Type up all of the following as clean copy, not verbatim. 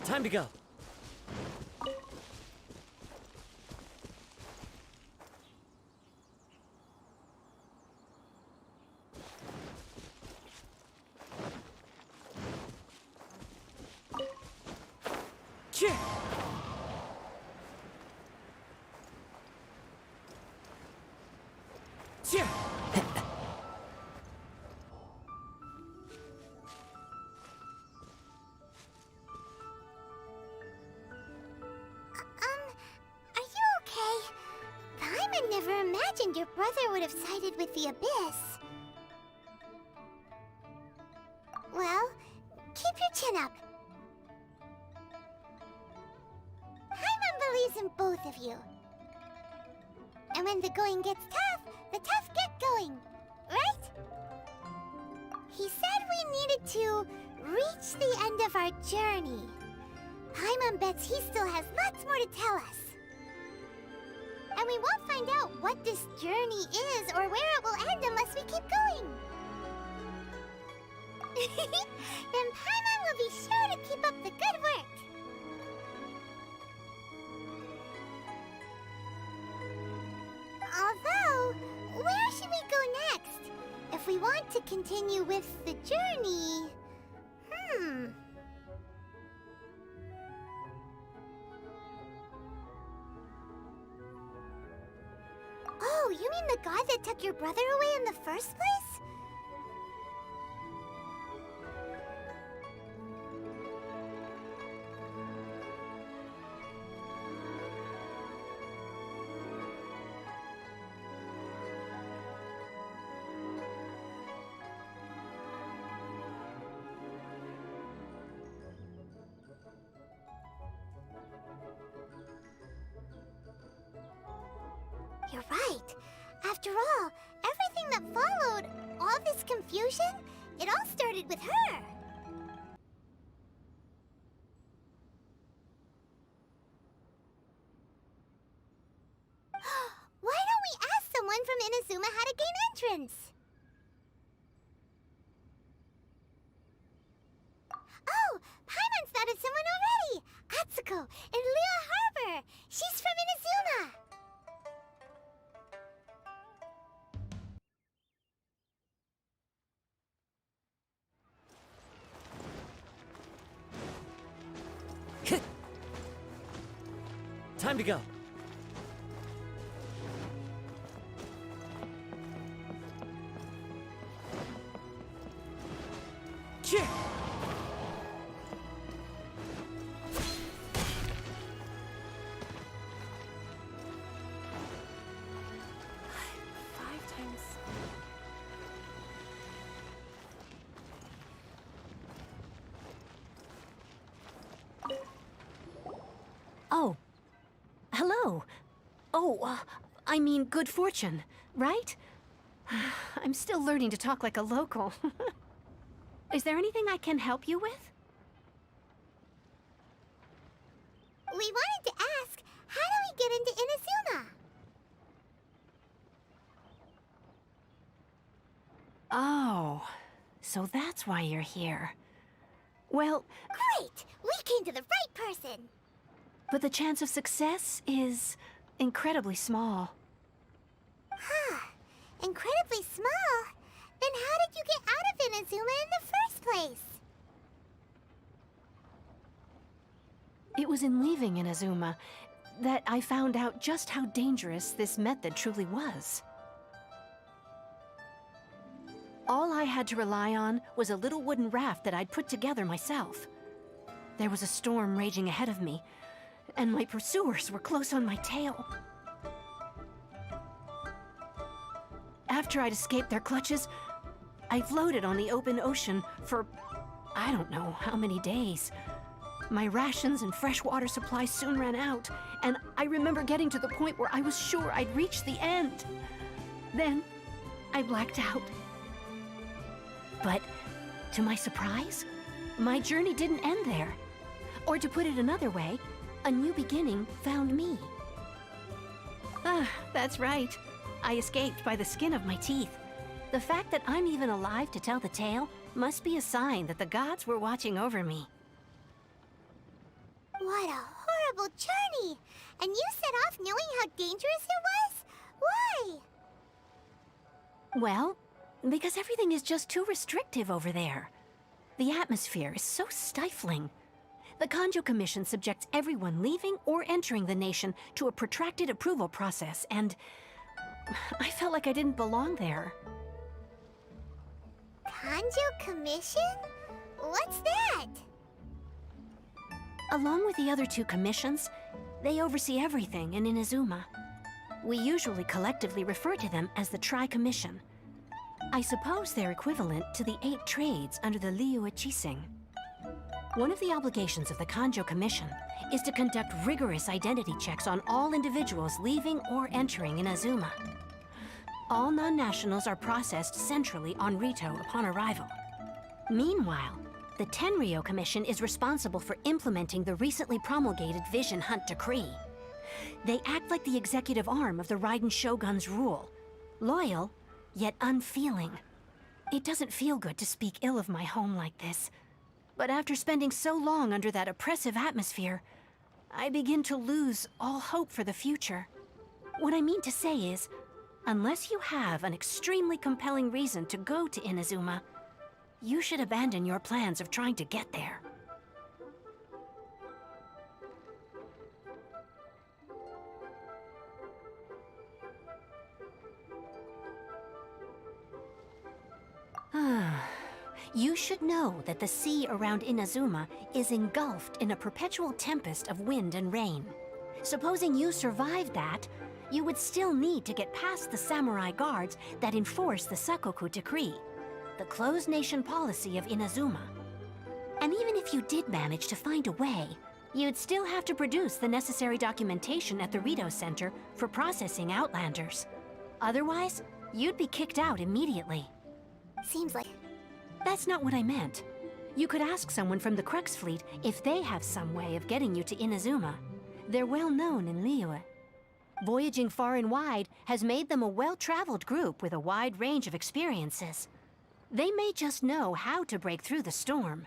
Time to go. Are you okay? Paimon never imagined your brother would have sided with the Abyss. Well, keep your chin up. Paimon believes in both of you. And when the going gets tough, the tough get going, right? He said we needed to reach the end of our journey. Paimon bets he still has lots more to tell us. And we won't find out what this journey is or where it will end unless we keep going. Then Paimon will be sure to keep up the good work. Although, where should we go next? If we want to continue with the journey... Oh, you mean the god that took your brother away in the first place? You're right. After all, everything that followed, all this confusion, it all started with her. Why don't we ask someone from Inazuma how to gain entrance? Oh, Paimon spotted someone already! Atsuko, in Liyue Harbor! She's from Inazuma! Time to go. Cheer! 5 times. Oh. Hello. Oh, I mean good fortune, right? I'm still learning to talk like a local. Is there anything I can help you with? We wanted to ask, how do we get into Inazuma? Oh, so that's why you're here. Well, Great! We came to the right person! but the chance of success is incredibly small. Huh. Incredibly small? Then how did you get out of Inazuma in the first place? It was in leaving Inazuma that I found out just how dangerous this method truly was. All I had to rely on was a little wooden raft that I'd put together myself. There was a storm raging ahead of me, and my pursuers were close on my tail. After I'd escaped their clutches, I floated on the open ocean for I don't know how many days. My rations and fresh water supplies soon ran out, and I remember getting to the point where I was sure I'd reached the end. Then, I blacked out. But, to my surprise, my journey didn't end there. Or to put it another way, a new beginning found me. Ah, that's right. I escaped by the skin of my teeth. The fact that I'm even alive to tell the tale must be a sign that the gods were watching over me. What a horrible journey! And you set off knowing how dangerous it was? Why? Well, because everything is just too restrictive over there. The atmosphere is so stifling. The Kanjo Commission subjects everyone leaving or entering the nation to a protracted approval process, and I felt like I didn't belong there. Kanjo Commission? What's that? Along with the other two commissions, they oversee everything in Inazuma. We usually collectively refer to them as the Tri-Commission. I suppose they're equivalent to the 8 trades under the Liyue Chising. One of the obligations of the Kanjo Commission is to conduct rigorous identity checks on all individuals leaving or entering Inazuma. All non-nationals are processed centrally on Rito upon arrival. Meanwhile, the Tenryo Commission is responsible for implementing the recently promulgated Vision Hunt Decree. They act like the executive arm of the Raiden Shogun's rule. Loyal, yet unfeeling. It doesn't feel good to speak ill of my home like this. But after spending so long under that oppressive atmosphere, I begin to lose all hope for the future. What I mean to say is, unless you have an extremely compelling reason to go to Inazuma, you should abandon your plans of trying to get there. You should know that the sea around Inazuma is engulfed in a perpetual tempest of wind and rain. Supposing you survived that, you would still need to get past the samurai guards that enforce the Sakoku Decree, the closed nation policy of Inazuma. And even if you did manage to find a way, you'd still have to produce the necessary documentation at the Rito Center for processing Outlanders. Otherwise, you'd be kicked out immediately. Seems like... That's not what I meant. You could ask someone from the Crux Fleet if they have some way of getting you to Inazuma. They're well known in Liyue. Voyaging far and wide has made them a well-traveled group with a wide range of experiences. They may just know how to break through the storm.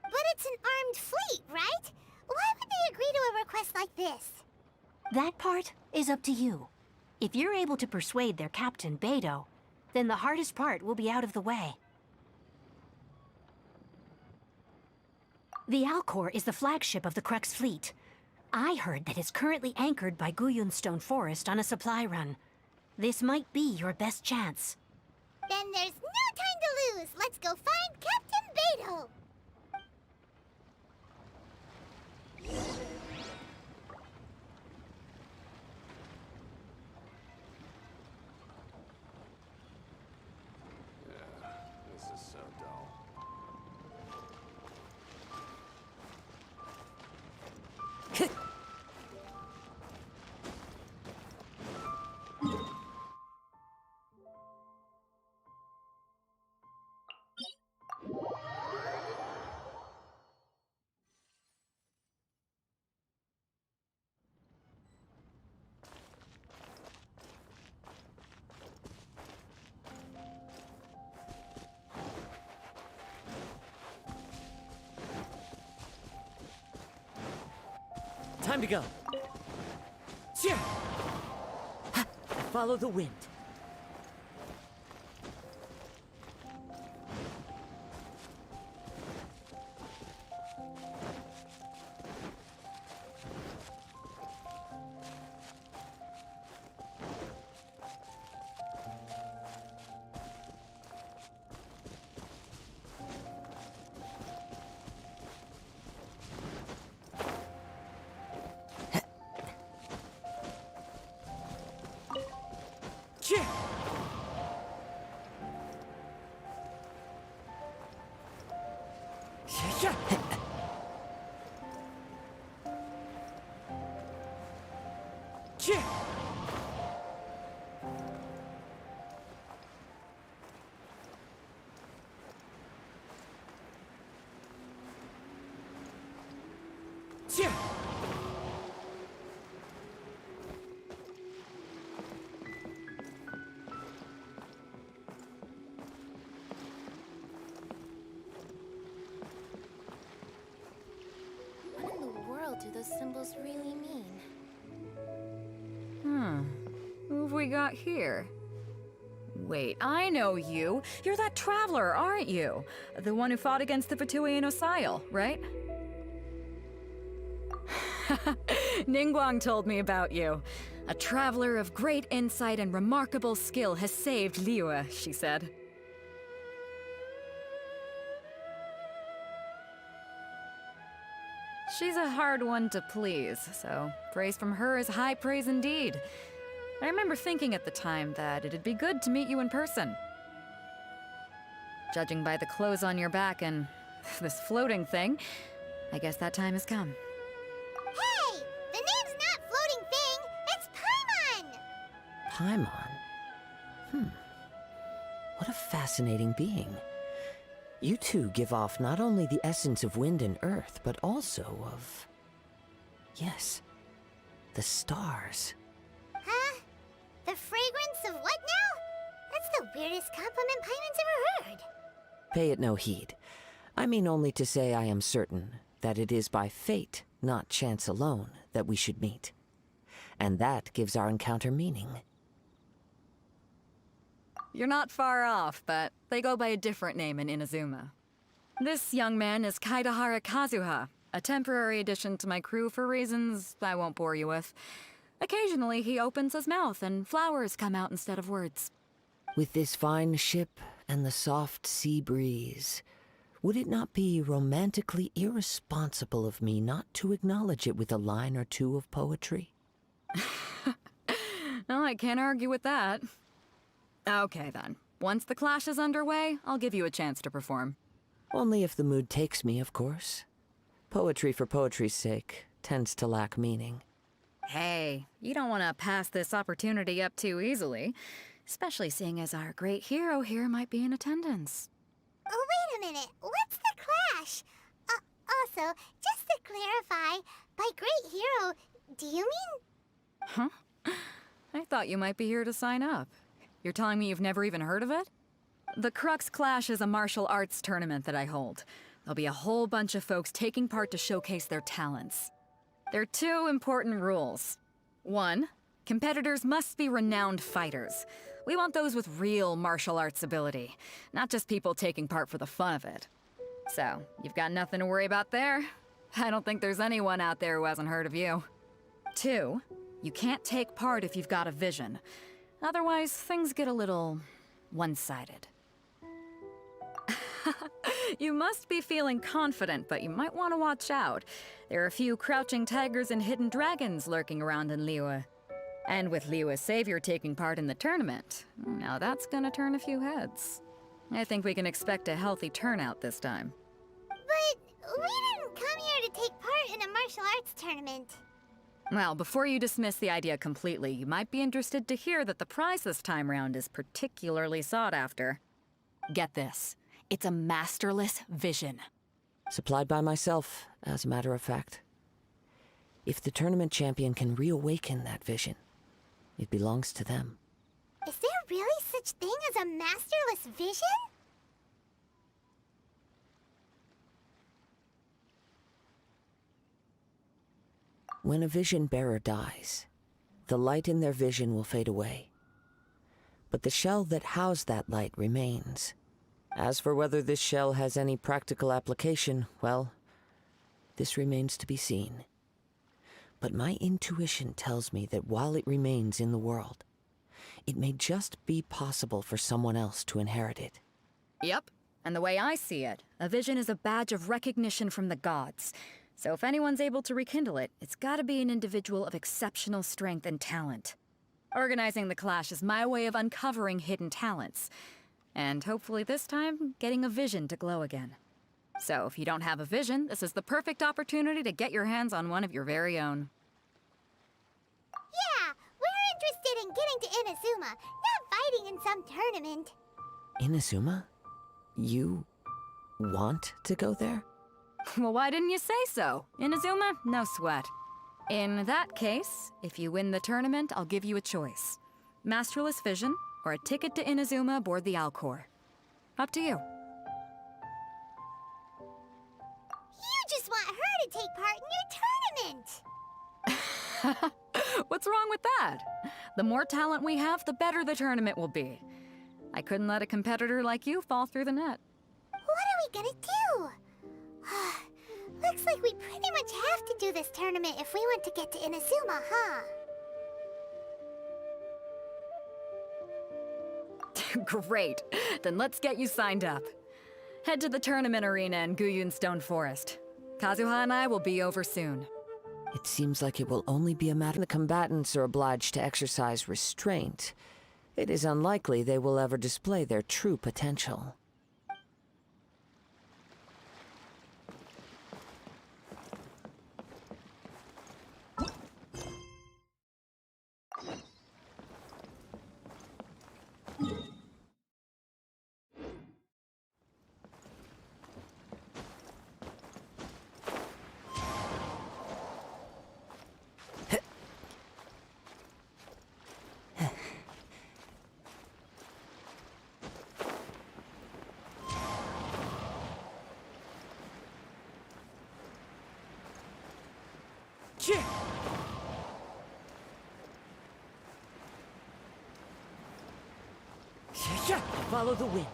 But it's an armed fleet, right? Why would they agree to a request like this? That part is up to you. If you're able to persuade their captain, Beidou, then the hardest part will be out of the way. The Alcor is the flagship of the Crux Fleet. I heard that it's currently anchored by Guyunstone Forest on a supply run. This might be your best chance. Then there's no time to lose. Let's go find Captain Beidou. This is so dull. Time to go. Cheer! Ha! Follow the wind. Cheer! Yeah. Cheer! Cheer! symbols really mean. Who have we got here? Wait, I know you. You're that traveler, aren't you? The one who fought against the Fatui and Osile, right? Ningguang told me about you. A traveler of great insight and remarkable skill has saved Liyue, she said. She's a hard one to please, so praise from her is high praise indeed. I remember thinking at the time that it'd be good to meet you in person. Judging by the clothes on your back and this floating thing, I guess that time has come. Hey! The name's not Floating Thing, it's Paimon! Paimon? What a fascinating being. You two give off not only the essence of wind and earth, but also of... yes, the stars. Huh? The fragrance of what now? That's the weirdest compliment Paimon's ever heard. Pay it no heed. I mean only to say I am certain that it is by fate, not chance alone, that we should meet. And that gives our encounter meaning. You're not far off, but they go by a different name in Inazuma. This young man is Kaidahara Kazuha, a temporary addition to my crew for reasons I won't bore you with. Occasionally, he opens his mouth and flowers come out instead of words. With this fine ship and the soft sea breeze, would it not be romantically irresponsible of me not to acknowledge it with a line or two of poetry? No, I can't argue with that. Okay then. Once the clash is underway, I'll give you a chance to perform. Only if the mood takes me, of course. Poetry for poetry's sake tends to lack meaning. Hey, you don't want to pass this opportunity up too easily, especially seeing as our great hero here might be in attendance. Oh, wait a minute. What's the clash? Also, just to clarify, by great hero, do you mean... Huh? I thought you might be here to sign up. You're telling me you've never even heard of it? The Crux Clash is a martial arts tournament that I hold. There'll be a whole bunch of folks taking part to showcase their talents. There are two important rules. 1, competitors must be renowned fighters. We want those with real martial arts ability, not just people taking part for the fun of it. So, you've got nothing to worry about there. I don't think there's anyone out there who hasn't heard of you. 2, you can't take part if you've got a vision. Otherwise, things get a little one-sided. You must be feeling confident, but you might want to watch out. There are a few crouching tigers and hidden dragons lurking around in Liyue. And with Liyue's savior taking part in the tournament, now that's gonna turn a few heads. I think we can expect a healthy turnout this time. But we didn't come here to take part in a martial arts tournament. Well, before you dismiss the idea completely, you might be interested to hear that the prize this time round is particularly sought after. Get this. It's a masterless vision. Supplied by myself, as a matter of fact. If the tournament champion can reawaken that vision, it belongs to them. Is there really such thing as a masterless vision? When a vision bearer dies, the light in their vision will fade away. But the shell that housed that light remains. As for whether this shell has any practical application, well, this remains to be seen. But my intuition tells me that while it remains in the world, it may just be possible for someone else to inherit it. Yep. And the way I see it, a vision is a badge of recognition from the gods. So if anyone's able to rekindle it, it's gotta be an individual of exceptional strength and talent. Organizing the clash is my way of uncovering hidden talents. And hopefully this time, getting a vision to glow again. So if you don't have a vision, this is the perfect opportunity to get your hands on one of your very own. Yeah, we're interested in getting to Inazuma, not fighting in some tournament. Inazuma? You want to go there? Well, why didn't you say so? Inazuma? No sweat. In that case, if you win the tournament, I'll give you a choice. Masterless Vision, or a ticket to Inazuma aboard the Alcor. Up to you. You just want her to take part in your tournament! What's wrong with that? The more talent we have, the better the tournament will be. I couldn't let a competitor like you fall through the net. What are we gonna do? Looks like we pretty much have to do this tournament if we want to get to Inazuma, huh? Great. Then let's get you signed up. Head to the tournament arena in Guyun Stone Forest. Kazuha and I will be over soon. It seems like it will only be a matter the combatants are obliged to exercise restraint. It is unlikely they will ever display their true potential. Follow the wind.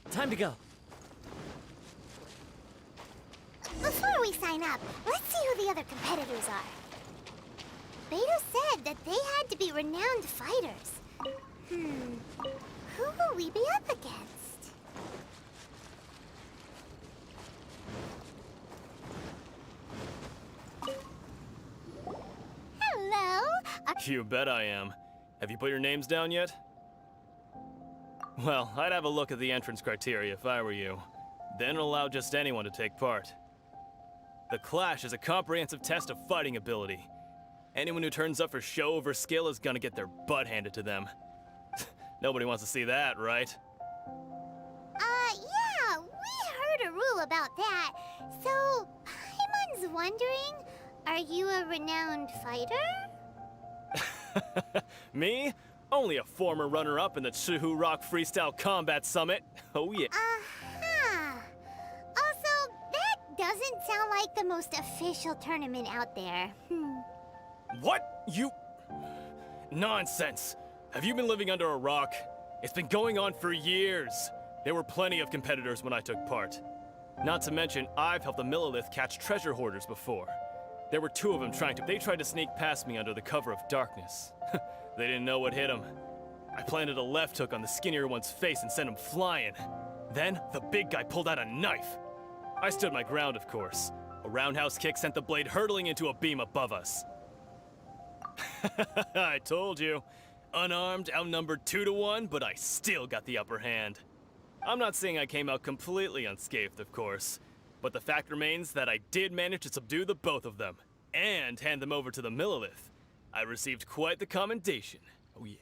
Time to go. Before we sign up, let's see who the other competitors are. Beto said that they had to be renowned fighters. Who will we be up against? Hello? You bet I am. Have you put your names down yet? Well, I'd have a look at the entrance criteria if I were you. Then allow just anyone to take part. The Clash is a comprehensive test of fighting ability. Anyone who turns up for show over skill is gonna get their butt handed to them. Nobody wants to see that, right? Yeah, we heard a rule about that. So, Paimon's wondering, are you a renowned fighter? Me? Only a former runner-up in the Chihu Rock Freestyle Combat Summit. Oh yeah. Uh-huh. Also, that doesn't sound like the most official tournament out there. What? You... Nonsense. Have you been living under a rock? It's been going on for years. There were plenty of competitors when I took part. Not to mention, I've helped the Millilith catch treasure hoarders before. There were two of them They tried to sneak past me under the cover of darkness. They didn't know what hit them. I planted a left hook on the skinnier one's face and sent him flying. Then, the big guy pulled out a knife. I stood my ground, of course. A roundhouse kick sent the blade hurtling into a beam above us. I told you. Unarmed, outnumbered 2-1, but I still got the upper hand. I'm not saying I came out completely unscathed, of course, but the fact remains that I did manage to subdue the both of them, and hand them over to the Millilith. I received quite the commendation. Oh yeah.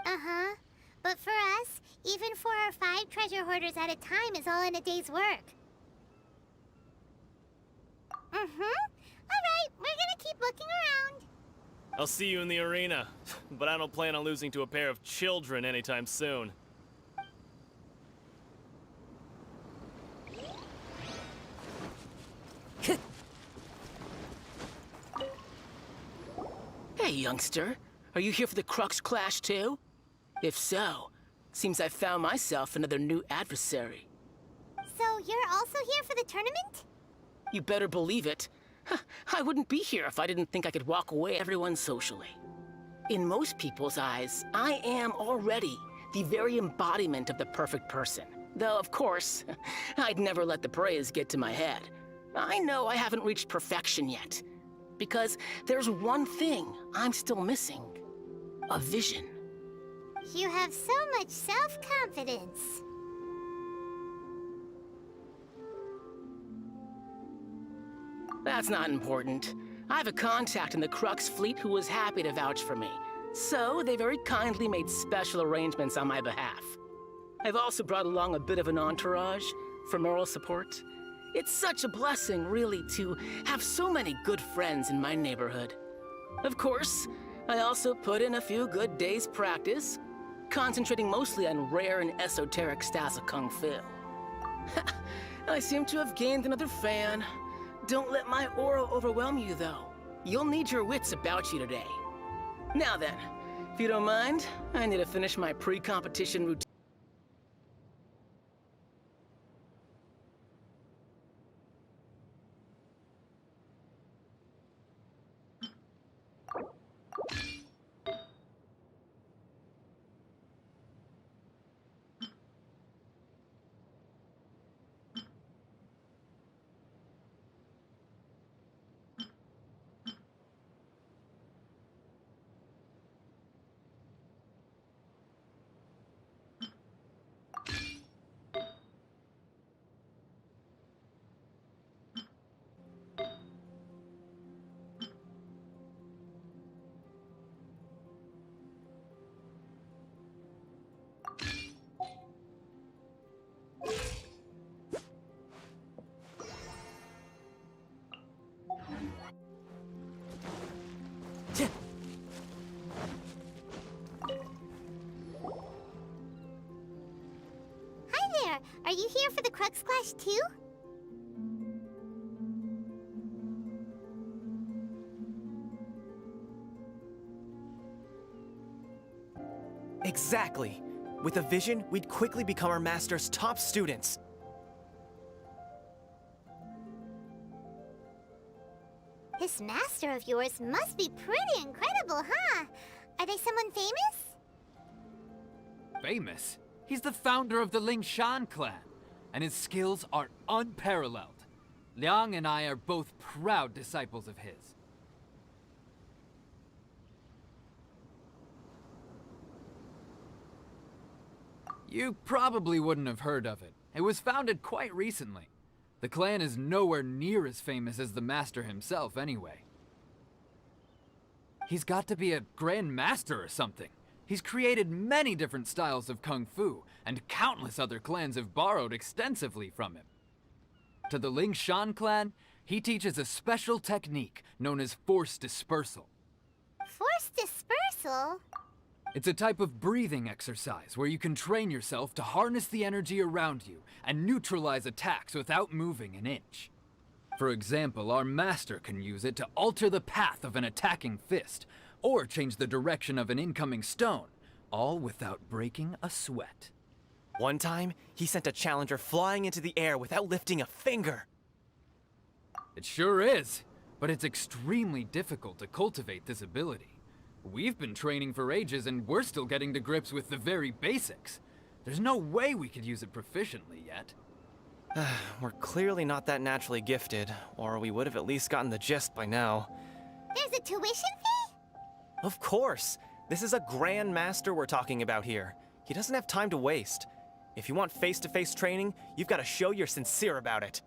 Uh-huh. But for us, even 4 or 5 treasure hoarders at a time is all in a day's work. All right, we're gonna keep looking around. I'll see you in the arena, but I don't plan on losing to a pair of children anytime soon. Hey, youngster. Are you here for the Crux Clash, too? If so, seems I found myself another new adversary. So you're also here for the tournament? You better believe it. I wouldn't be here if I didn't think I could walk away everyone socially. In most people's eyes, I am already the very embodiment of the perfect person. Though, of course, I'd never let the praise get to my head. I know I haven't reached perfection yet. Because there's one thing I'm still missing. A vision. You have so much self-confidence. That's not important. I have a contact in the Crux fleet who was happy to vouch for me. So they very kindly made special arrangements on my behalf. I've also brought along a bit of an entourage for moral support. It's such a blessing, really, to have so many good friends in my neighborhood. Of course, I also put in a few good days' practice, concentrating mostly on rare and esoteric styles of Kung Fu. I seem to have gained another fan. Don't let my aura overwhelm you, though. You'll need your wits about you today. Now then, if you don't mind, I need to finish my pre-competition routine. Are you here for the Crux Clash too? Exactly. With a vision, we'd quickly become our master's top students. This master of yours must be pretty incredible, huh? Are they someone famous? Famous? He's the founder of the Lingshan clan, and his skills are unparalleled. Liang and I are both proud disciples of his. You probably wouldn't have heard of it. It was founded quite recently. The clan is nowhere near as famous as the master himself, anyway. He's got to be a grand master or something. He's created many different styles of kung fu, and countless other clans have borrowed extensively from him. To the Lingshan clan, he teaches a special technique known as force dispersal. Force dispersal? It's a type of breathing exercise where you can train yourself to harness the energy around you and neutralize attacks without moving an inch. For example, our master can use it to alter the path of an attacking fist, or change the direction of an incoming stone, all without breaking a sweat. One time, he sent a challenger flying into the air without lifting a finger. It sure is, but it's extremely difficult to cultivate this ability. We've been training for ages and we're still getting to grips with the very basics. There's no way we could use it proficiently yet. We're clearly not that naturally gifted, or we would have at least gotten the gist by now. There's a tuition fee? Of course! This is a grand master we're talking about here. He doesn't have time to waste. If you want face-to-face training, you've got to show you're sincere about it.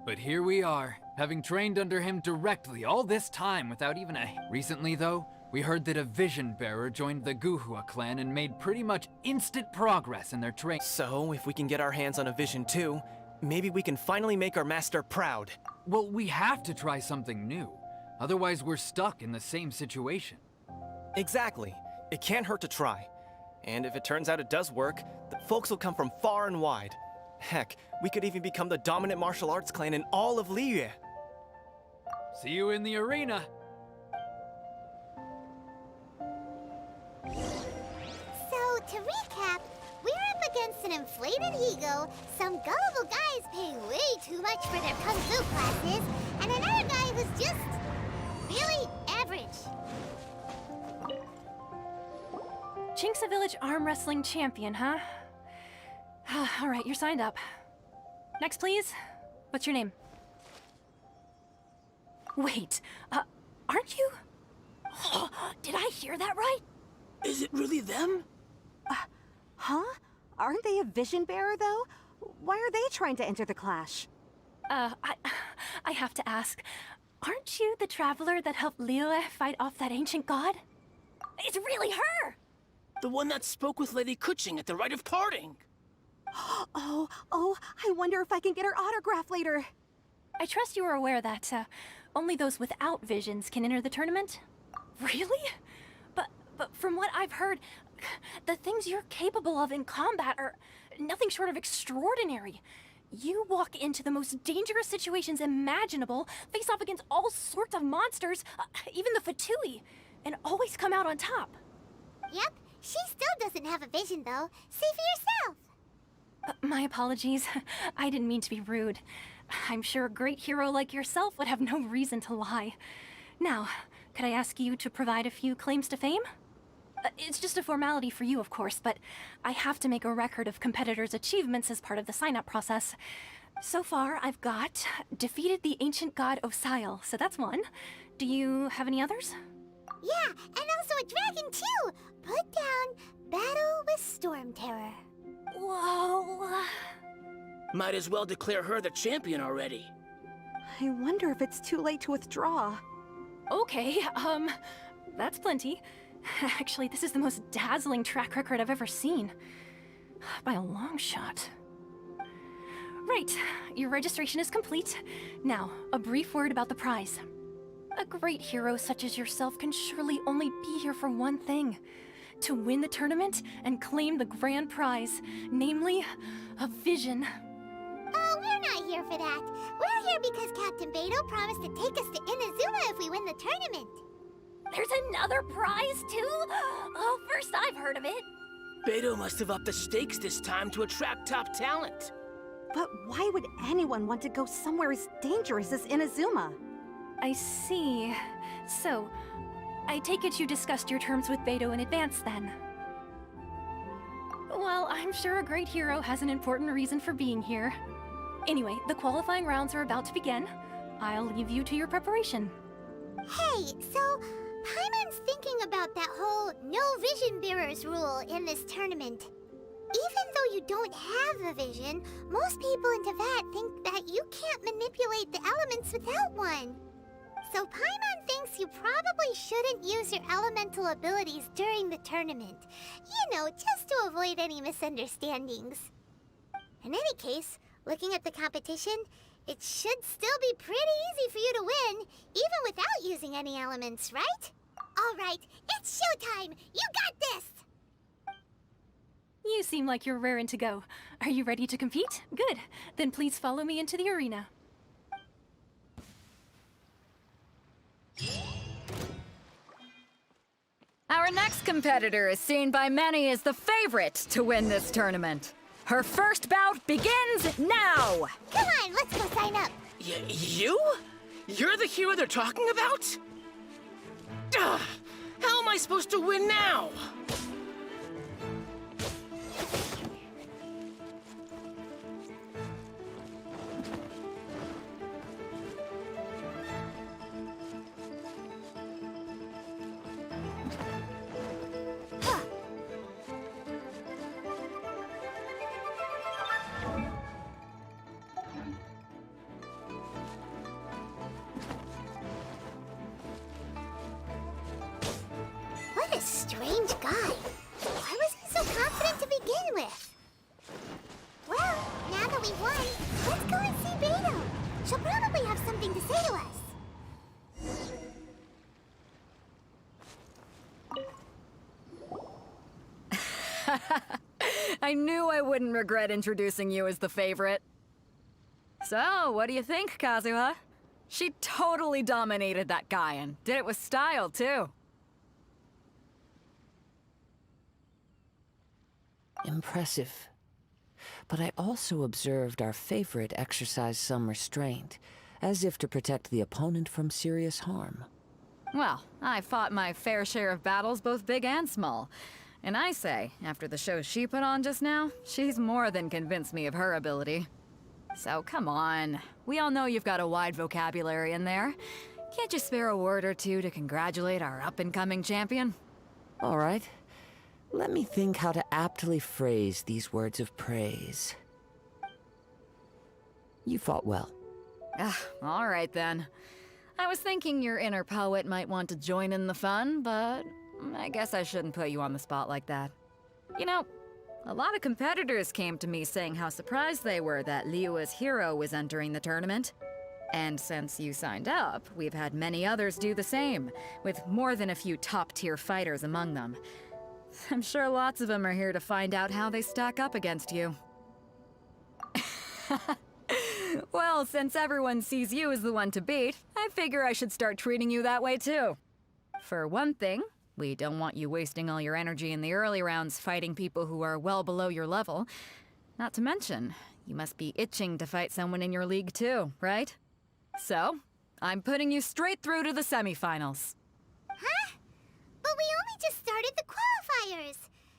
But here we are, having trained under him directly all this time without even a... Recently, though, we heard that a vision bearer joined the Guhua clan and made pretty much instant progress in their training. So, if we can get our hands on a vision too, maybe we can finally make our master proud. Well, we have to try something new. Otherwise, we're stuck in the same situation. Exactly. It can't hurt to try. And if it turns out it does work, the folks will come from far and wide. Heck, we could even become the dominant martial arts clan in all of Liyue. See you in the arena! So, to recap, we're up against an inflated ego, some gullible guys paying way too much for their kung fu classes, and another guy who's just really average. Jinxa Village arm wrestling champion, huh? All right, you're signed up. Next, please. What's your name? Wait, aren't you? Did I hear that right? Is it really them? Huh? Aren't they a vision bearer, though? Why are they trying to enter the clash? I have to ask, aren't you the traveler that helped Liyue fight off that ancient god? It's really her! The one that spoke with Lady Kuching at the rite of parting. Oh, I wonder if I can get her autograph later. I trust you are aware that only those without visions can enter the tournament? Really? But from what I've heard, the things you're capable of in combat are nothing short of extraordinary. You walk into the most dangerous situations imaginable, face off against all sorts of monsters, even the Fatui, and always come out on top. Yep, she still doesn't have a vision though. See for yourself. My apologies. I didn't mean to be rude. I'm sure a great hero like yourself would have no reason to lie. Now, could I ask you to provide a few claims to fame? It's just a formality for you, of course, but I have to make a record of competitors' achievements as part of the sign-up process. So far, I've got defeated the ancient god Osail, so that's one. Do you have any others? Yeah, and also a dragon too! Put down Battle with Storm Terror. Whoa. Might as well declare her the champion already. I wonder if it's too late to withdraw. Okay, that's plenty. Actually, this is the most dazzling track record I've ever seen. By a long shot. Right, your registration is complete. Now, a brief word about the prize. A great hero such as yourself can surely only be here for one thing. To win the tournament and claim the grand prize, namely, a vision. Oh, we're not here for that. We're here because Captain Beto promised to take us to Inazuma if we win the tournament. There's another prize, too? Oh, first I've heard of it. Beto must have upped the stakes this time to attract top talent. But why would anyone want to go somewhere as dangerous as Inazuma? I see. So, I take it you discussed your terms with Beto in advance, then? Well, I'm sure a great hero has an important reason for being here. Anyway, the qualifying rounds are about to begin. I'll leave you to your preparation. Hey, so Paimon's thinking about that whole no vision bearers rule in this tournament. Even though you don't have a vision, most people in Teyvat think that you can't manipulate the elements without one. So Paimon thinks you probably shouldn't use your elemental abilities during the tournament. You know, just to avoid any misunderstandings. In any case, looking at the competition, it should still be pretty easy for you to win, even without using any elements, right? All right, it's showtime! You got this! You seem like you're raring to go. Are you ready to compete? Good. Then please follow me into the arena. Our next competitor is seen by many as the favorite to win this tournament. Her first bout begins now! Come on, let's go sign up! You? You're the hero they're talking about? Ugh, how am I supposed to win now? What a strange guy. Why was he so confident to begin with? Well, now that we've won, let's go and see Beto. She'll probably have something to say to us. I knew I wouldn't regret introducing you as the favorite. So, what do you think, Kazuha? She totally dominated that guy and did it with style, too. Impressive. But I also observed our favorite exercise some restraint, as if to protect the opponent from serious harm. Well, I fought my fair share of battles, both big and small. And I say, after the show she put on just now, she's more than convinced me of her ability. So come on. We all know you've got a wide vocabulary in there. Can't you spare a word or two to congratulate our up-and-coming champion? All right. Let me think how to aptly phrase these words of praise. You fought well. All right then. I was thinking your inner poet might want to join in the fun, but I guess I shouldn't put you on the spot like that. You know, a lot of competitors came to me saying how surprised they were that Liyue's hero was entering the tournament. And since you signed up, we've had many others do the same, with more than a few top-tier fighters among them. I'm sure lots of them are here to find out how they stack up against you. Well, since everyone sees you as the one to beat, I figure I should start treating you that way too. For one thing, we don't want you wasting all your energy in the early rounds fighting people who are well below your level. Not to mention, you must be itching to fight someone in your league too, right? So, I'm putting you straight through to the semifinals. Huh? But we only just started the qualifiers.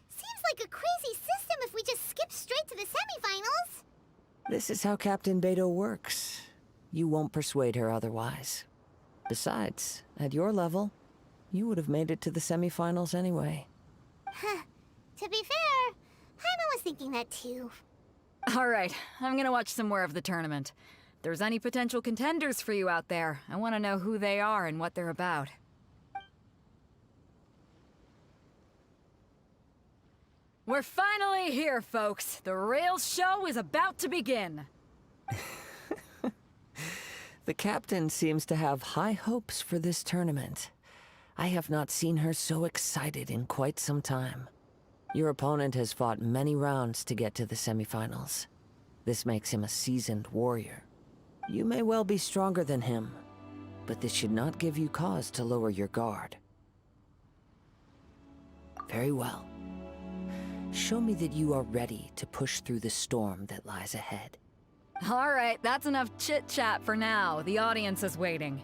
Seems like a crazy system if we just skip straight to the semifinals. This is how Captain Beto works. You won't persuade her otherwise. Besides, at your level, you would have made it to the semifinals anyway. Huh. To be fair, Paimon was thinking that too. All right, I'm gonna watch some more of the tournament. If there's any potential contenders for you out there, I want to know who they are and what they're about. We're finally here, folks. The real show is about to begin. The captain seems to have high hopes for this tournament. I have not seen her so excited in quite some time. Your opponent has fought many rounds to get to the semifinals. This makes him a seasoned warrior. You may well be stronger than him, but this should not give you cause to lower your guard. Very well. Show me that you are ready to push through the storm that lies ahead. All right, that's enough chit-chat for now. The audience is waiting.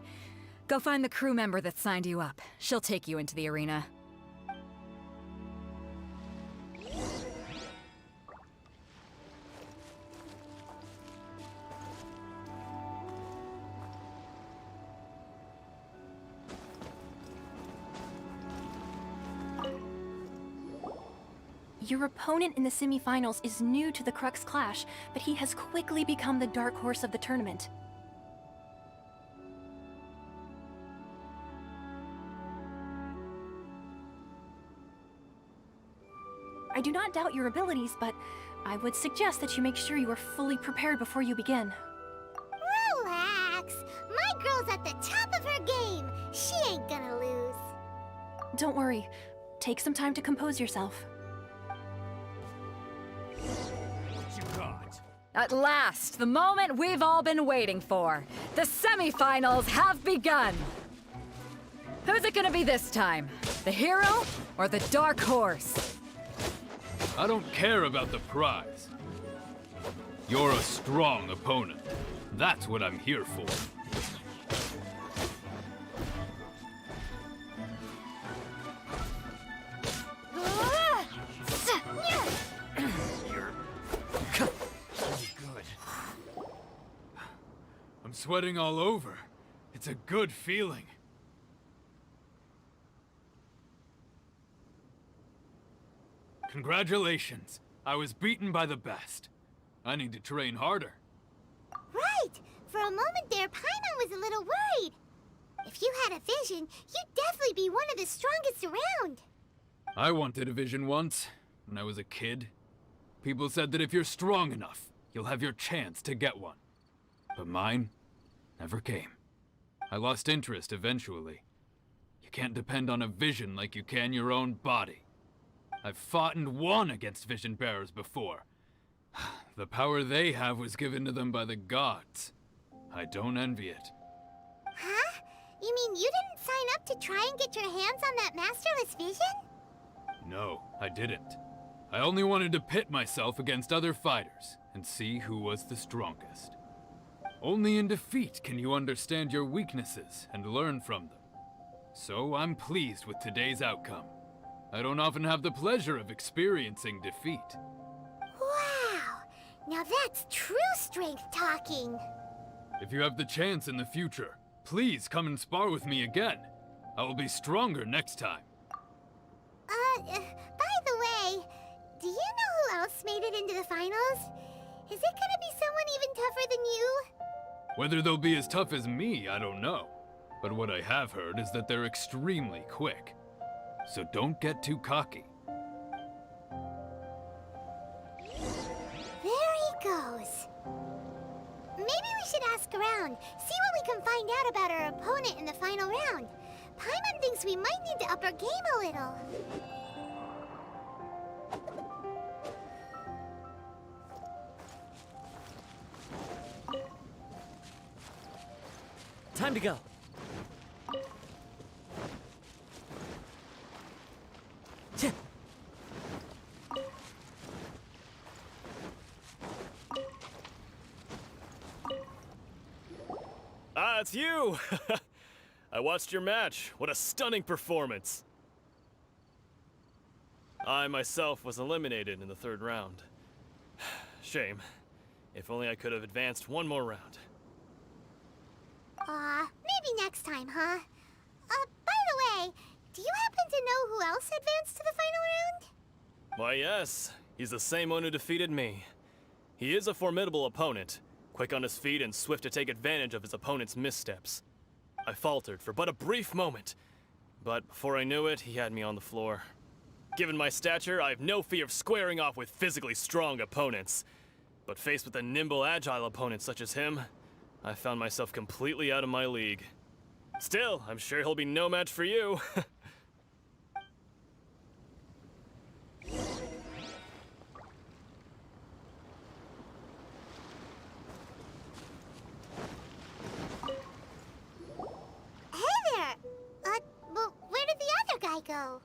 Go find the crew member that signed you up. She'll take you into the arena. Your opponent in the semifinals is new to the Crux Clash, but he has quickly become the dark horse of the tournament. I do not doubt your abilities, but I would suggest that you make sure you are fully prepared before you begin. Relax. My girl's at the top of her game. She ain't gonna lose. Don't worry. Take some time to compose yourself. At last, the moment we've all been waiting for. The semifinals have begun. Who's it gonna be this time? The hero or the dark horse? I don't care about the prize. You're a strong opponent. That's what I'm here for. I'm sweating all over. It's a good feeling. Congratulations. I was beaten by the best. I need to train harder. Right. For a moment there, Paimon was a little worried. If you had a vision, you'd definitely be one of the strongest around. I wanted a vision once, when I was a kid. People said that if you're strong enough, you'll have your chance to get one. But mine never came. I lost interest eventually. You can't depend on a vision like you can your own body. I've fought and won against vision bearers before. The power they have was given to them by the gods. I don't envy it. Huh? You mean you didn't sign up to try and get your hands on that masterless vision? No, I didn't. I only wanted to pit myself against other fighters and see who was the strongest. Only in defeat can you understand your weaknesses and learn from them. So I'm pleased with today's outcome. I don't often have the pleasure of experiencing defeat. Wow! Now that's true strength talking. If you have the chance in the future, please come and spar with me again. I will be stronger next time. By the way, do you know who else made it into the finals? Is it gonna be someone even tougher than you? Whether they'll be as tough as me, I don't know. But what I have heard is that they're extremely quick. So don't get too cocky. There he goes. Maybe we should ask around, see what we can find out about our opponent in the final round. Paimon thinks we might need to up our game a little. Time to go. Ah, it's you! I watched your match. What a stunning performance. I myself was eliminated in the third round. Shame. If only I could have advanced one more round. Maybe next time, huh? By the way, do you happen to know who else advanced to the final round? Why, yes. He's the same one who defeated me. He is a formidable opponent, quick on his feet and swift to take advantage of his opponent's missteps. I faltered for but a brief moment, but before I knew it, he had me on the floor. Given my stature, I have no fear of squaring off with physically strong opponents. But faced with a nimble, agile opponent such as him, I found myself completely out of my league. Still, I'm sure he'll be no match for you. Hey there! Well, where did the other guy go?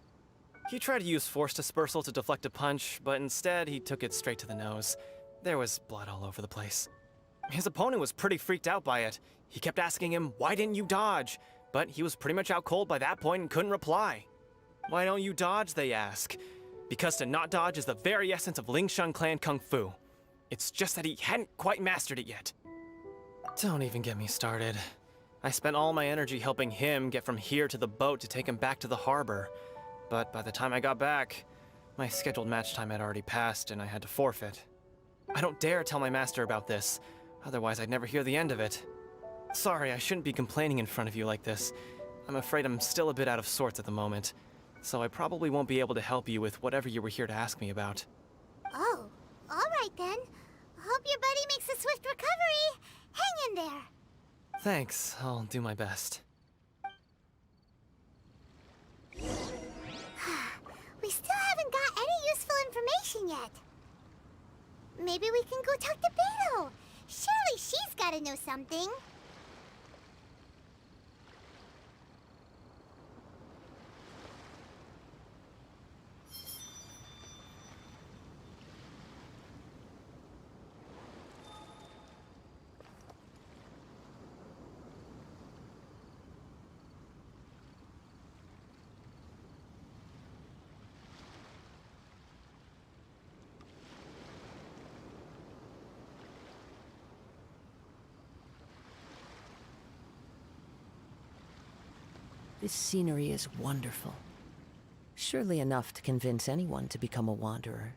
He tried to use force dispersal to deflect a punch, but instead he took it straight to the nose. There was blood all over the place. His opponent was pretty freaked out by it. He kept asking him, "Why didn't you dodge?" But he was pretty much out cold by that point and couldn't reply. "Why don't you dodge?" they ask. Because to not dodge is the very essence of Lingsheng clan kung fu. It's just that he hadn't quite mastered it yet. Don't even get me started. I spent all my energy helping him get from here to the boat to take him back to the harbor. But by the time I got back, my scheduled match time had already passed and I had to forfeit. I don't dare tell my master about this, otherwise I'd never hear the end of it. Sorry, I shouldn't be complaining in front of you like this. I'm afraid I'm still a bit out of sorts at the moment, so I probably won't be able to help you with whatever you were here to ask me about. Oh, alright then. Hope your buddy makes a swift recovery. Hang in there. Thanks, I'll do my best. We still haven't got any useful information yet. Maybe we can go talk to Beto. Surely she's gotta know something. This scenery is wonderful. Surely enough to convince anyone to become a wanderer.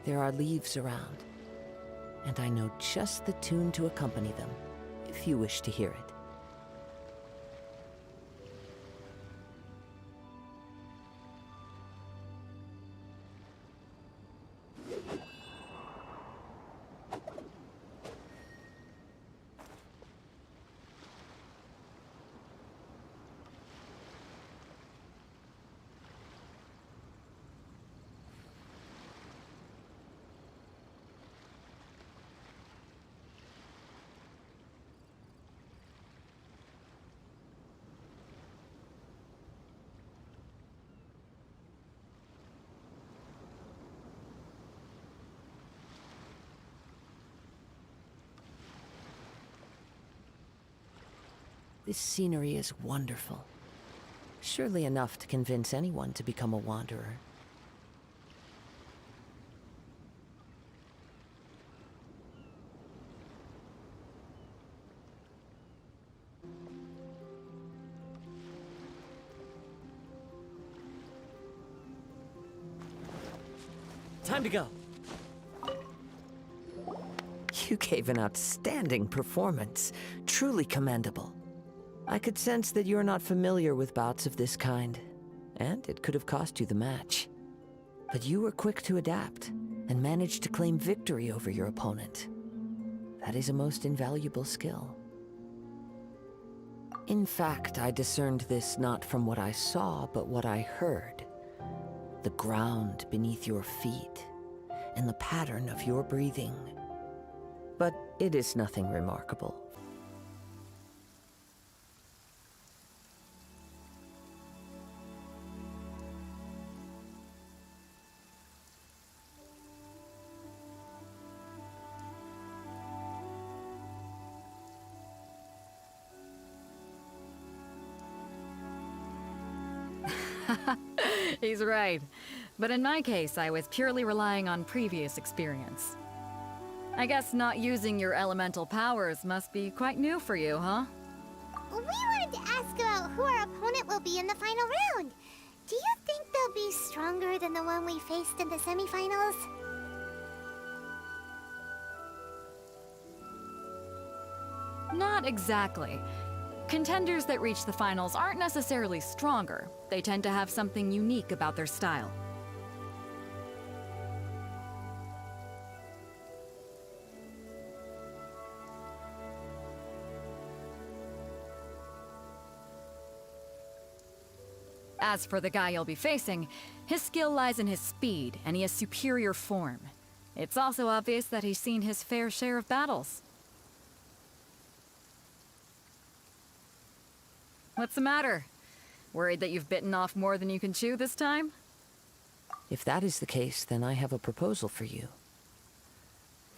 There are leaves around, and I know just the tune to accompany them, if you wish to hear it. This scenery is wonderful. Surely enough to convince anyone to become a wanderer. Time to go. You gave an outstanding performance. Truly commendable. I could sense that you're not familiar with bouts of this kind. and it could have cost you the match. But you were quick to adapt and managed to claim victory over your opponent. That is a most invaluable skill. In fact, I discerned this not from what I saw, but what I heard. The ground beneath your feet, and the pattern of your breathing. But it is nothing remarkable. He's right. But in my case, I was purely relying on previous experience. I guess not using your elemental powers must be quite new for you, huh? We wanted to ask about who our opponent will be in the final round. Do you think they'll be stronger than the one we faced in the semifinals? Not exactly. Contenders that reach the finals aren't necessarily stronger. They tend to have something unique about their style. As for the guy you'll be facing, his skill lies in his speed, and he has superior form. It's also obvious that he's seen his fair share of battles. What's the matter? Worried that you've bitten off more than you can chew this time? If that is the case, then I have a proposal for you.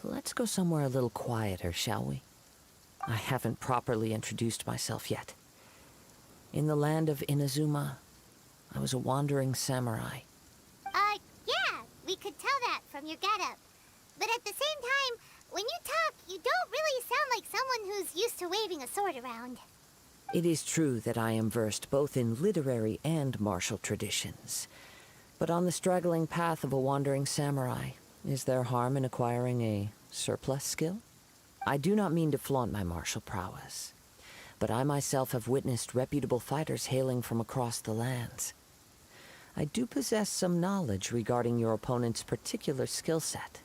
Let's go somewhere a little quieter, shall we? I haven't properly introduced myself yet. In the land of Inazuma, I was a wandering samurai. Yeah, we could tell that from your getup. But at the same time, when you talk, you don't really sound like someone who's used to waving a sword around. It is true that I am versed both in literary and martial traditions. But on the straggling path of a wandering samurai, is there harm in acquiring a surplus skill? I do not mean to flaunt my martial prowess, but I myself have witnessed reputable fighters hailing from across the lands. I do possess some knowledge regarding your opponent's particular skill set.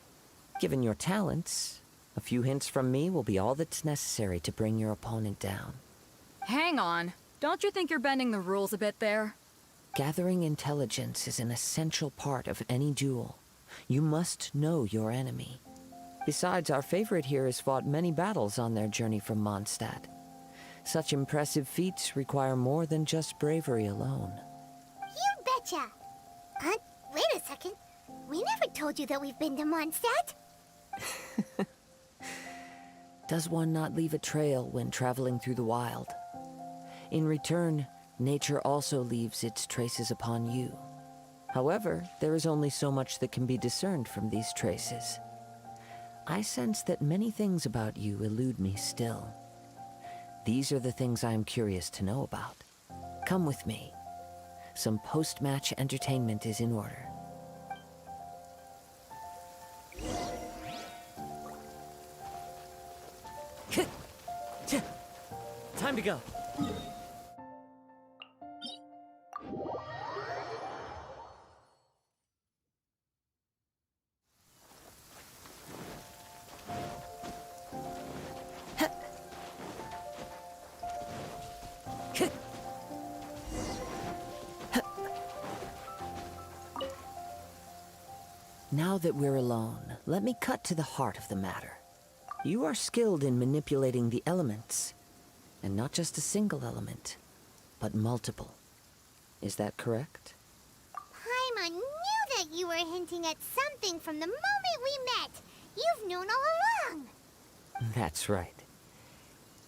Given your talents, a few hints from me will be all that's necessary to bring your opponent down. Hang on. Don't you think you're bending the rules a bit there? Gathering intelligence is an essential part of any duel. You must know your enemy. Besides, our favorite here has fought many battles on their journey from Mondstadt. Such impressive feats require more than just bravery alone. You betcha! Wait a second. We never told you that we've been to Mondstadt. Does one not leave a trail when traveling through the wild? In return, nature also leaves its traces upon you. However, there is only so much that can be discerned from these traces. I sense that many things about you elude me still. These are the things I am curious to know about. Come with me. Some post-match entertainment is in order. Time to go. Now that we're alone, let me cut to the heart of the matter. You are skilled in manipulating the elements, and not just a single element, but multiple. Is that correct? Paimon knew that you were hinting at something from the moment we met. You've known all along. That's right.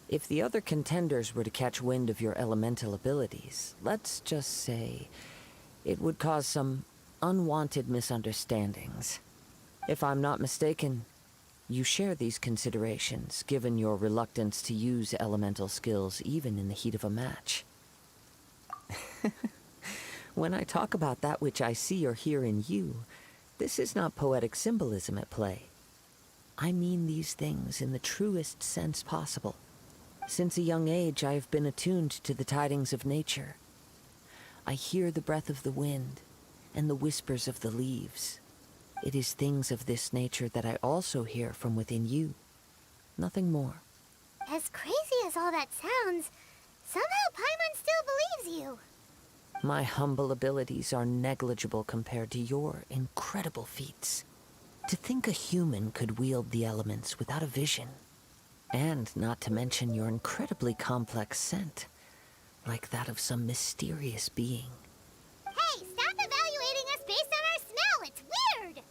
If the other contenders were to catch wind of your elemental abilities, let's just say, it would cause some unwanted misunderstandings. If I'm not mistaken, you share these considerations, given your reluctance to use elemental skills even in the heat of a match. When I talk about that which I see or hear in you, this is not poetic symbolism at play. I mean these things in the truest sense possible. Since a young age, I have been attuned to the tidings of nature. I hear the breath of the wind and the whispers of the leaves. It is things of this nature that I also hear from within you. Nothing more. As crazy as all that sounds, somehow Paimon still believes you. My humble abilities are negligible compared to your incredible feats. To think a human could wield the elements without a vision. And not to mention your incredibly complex scent, like that of some mysterious being. Hey, stop evaluating us based on our smell! It's weird!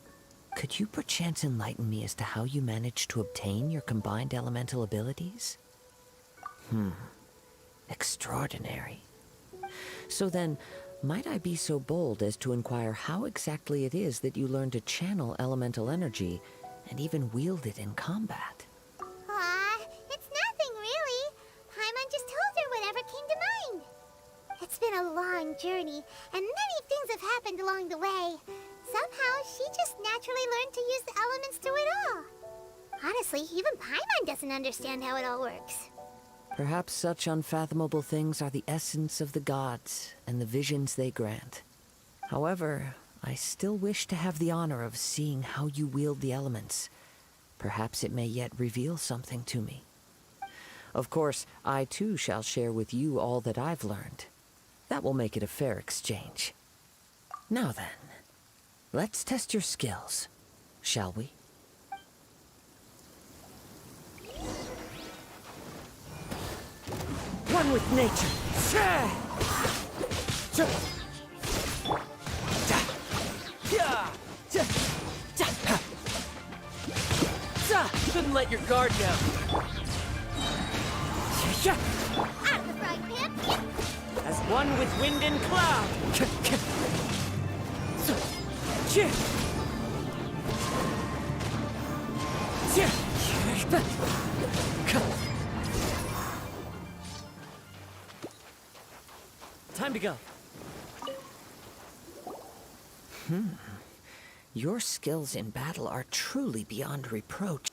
Could you perchance enlighten me as to how you managed to obtain your combined elemental abilities? Extraordinary. So then, might I be so bold as to inquire how exactly it is that you learned to channel elemental energy and even wield it in combat? It's nothing really. Paimon just told her whatever came to mind. It's been a long journey, and many things have happened along the way. Somehow, she just naturally learned to use the elements through it all. Honestly, even Paimon doesn't understand how it all works. Perhaps such unfathomable things are the essence of the gods and the visions they grant. However, I still wish to have the honor of seeing how you wield the elements. Perhaps it may yet reveal something to me. Of course, I too shall share with you all that I've learned. That will make it a fair exchange. Now then, let's test your skills, shall we? One with nature. Couldn't let your guard down. Out of the frying pan! As one with wind and cloud. Time to go. Your skills in battle are truly beyond reproach.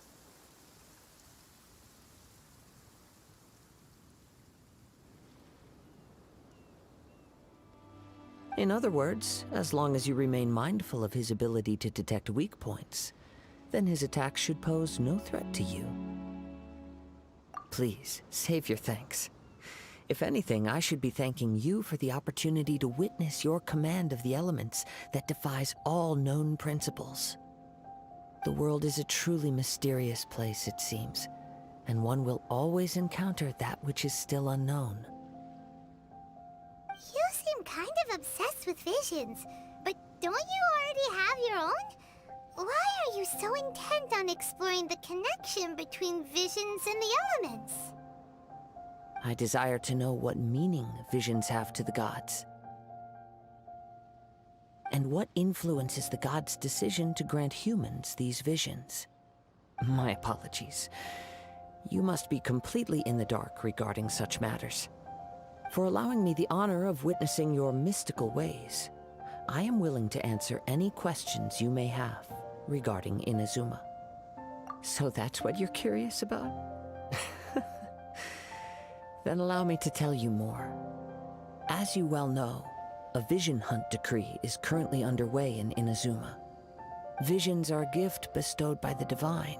In other words, as long as you remain mindful of his ability to detect weak points, then his attacks should pose no threat to you. Please, save your thanks. If anything, I should be thanking you for the opportunity to witness your command of the elements that defies all known principles. The world is a truly mysterious place, it seems, and one will always encounter that which is still unknown. You seem kind of obsessed with visions, but don't you already have your own? Why are you so intent on exploring the connection between visions and the elements? I desire to know what meaning visions have to the gods. And what influences the gods' decision to grant humans these visions. My apologies. You must be completely in the dark regarding such matters. For allowing me the honor of witnessing your mystical ways, I am willing to answer any questions you may have regarding Inazuma. So that's what you're curious about? Then allow me to tell you more. As you well know, a vision hunt decree is currently underway in Inazuma. Visions are a gift bestowed by the divine.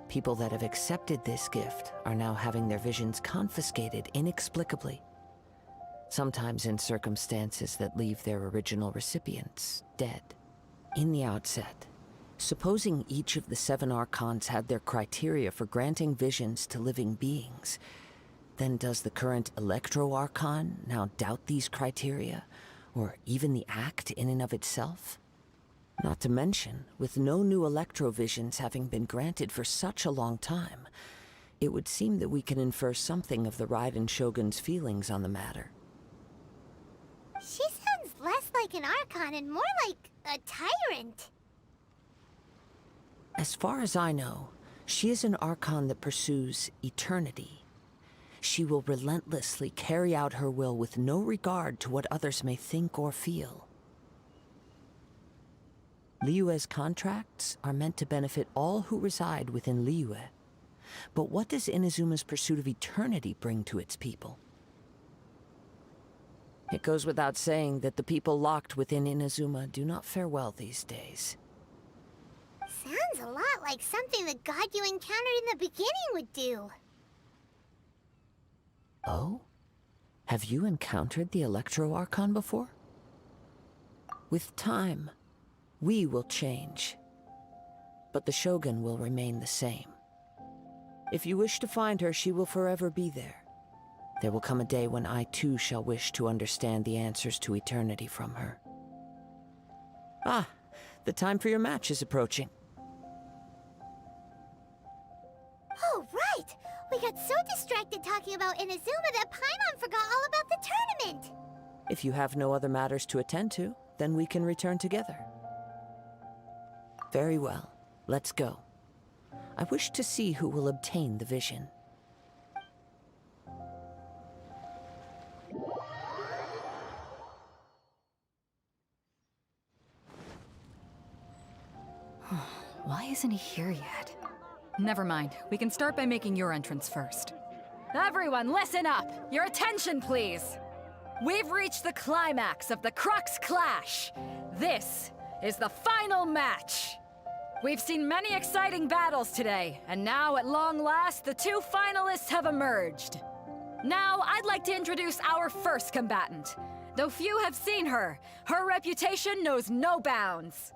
People that have accepted this gift are now having their visions confiscated inexplicably, sometimes in circumstances that leave their original recipients dead. In the outset, supposing each of the 7 Archons had their criteria for granting visions to living beings, then does the current Electro-Archon now doubt these criteria, or even the act in and of itself? Not to mention, with no new Electro-Visions having been granted for such a long time, it would seem that we can infer something of the Raiden Shogun's feelings on the matter. She sounds less like an Archon and more like a tyrant. As far as I know, she is an Archon that pursues eternity. She will relentlessly carry out her will with no regard to what others may think or feel. Liyue's contracts are meant to benefit all who reside within Liyue. But what does Inazuma's pursuit of eternity bring to its people? It goes without saying that the people locked within Inazuma do not fare well these days. Sounds a lot like something the god you encountered in the beginning would do. Oh? Have you encountered the Electro Archon before? With time, we will change. But the Shogun will remain the same. If you wish to find her, she will forever be there. There will come a day when I too shall wish to understand the answers to eternity from her. Ah, the time for your match is approaching. Oh, right! We got so distracted talking about Inazuma that Paimon forgot all about the tournament! If you have no other matters to attend to, then we can return together. Very well. Let's go. I wish to see who will obtain the vision. Why isn't he here yet? Never mind. We can start by making your entrance first. Everyone, listen up! Your attention, please! We've reached the climax of the Crux Clash! This is the final match! We've seen many exciting battles today, and now, at long last, the two finalists have emerged. Now, I'd like to introduce our first combatant. Though few have seen her, her reputation knows no bounds.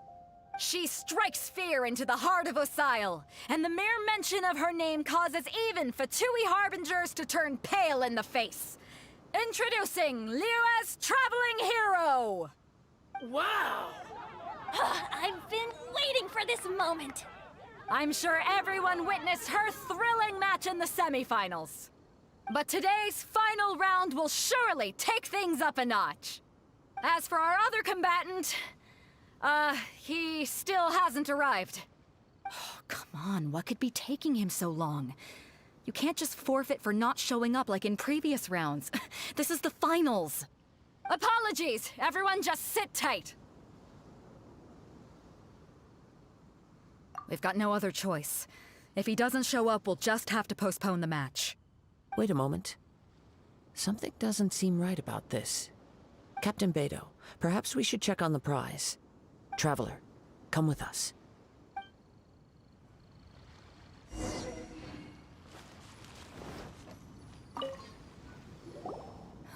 She strikes fear into the heart of Osile, and the mere mention of her name causes even Fatui Harbingers to turn pale in the face. Introducing Liyue's Traveling Hero! Wow! I've been waiting for this moment. I'm sure everyone witnessed her thrilling match in the semifinals. But today's final round will surely take things up a notch. As for our other combatant, he still hasn't arrived. Oh, come on, what could be taking him so long? You can't just forfeit for not showing up like in previous rounds. This is the finals. Apologies, everyone just sit tight. We've got no other choice. If he doesn't show up, we'll just have to postpone the match. Wait a moment. Something doesn't seem right about this. Captain Beidou, perhaps we should check on the prize. Traveler, come with us.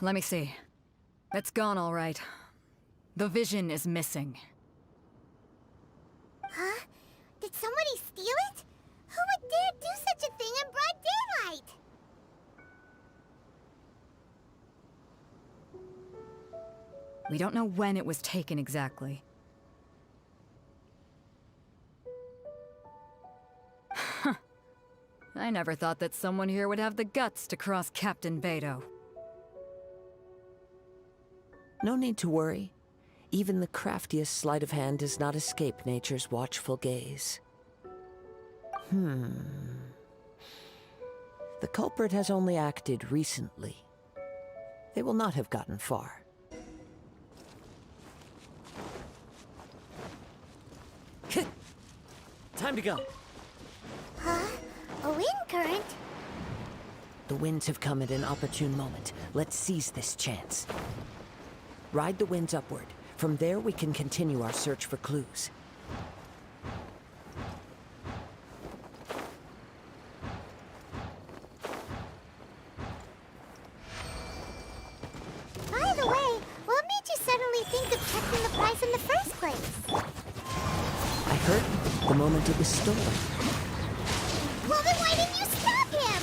Let me see. It's gone all right. The vision is missing. Huh? Did somebody steal it? Who would dare do such a thing in broad daylight? We don't know when it was taken exactly. I never thought that someone here would have the guts to cross Captain Beidou. No need to worry. Even the craftiest sleight of hand does not escape nature's watchful gaze. The culprit has only acted recently. They will not have gotten far. Time to go. Huh? A wind current? The winds have come at an opportune moment. Let's seize this chance. Ride the winds upward. From there, we can continue our search for clues. By the way, what made you suddenly think of checking the prize in the first place? I heard the moment it was stolen. Well, then why didn't you stop him?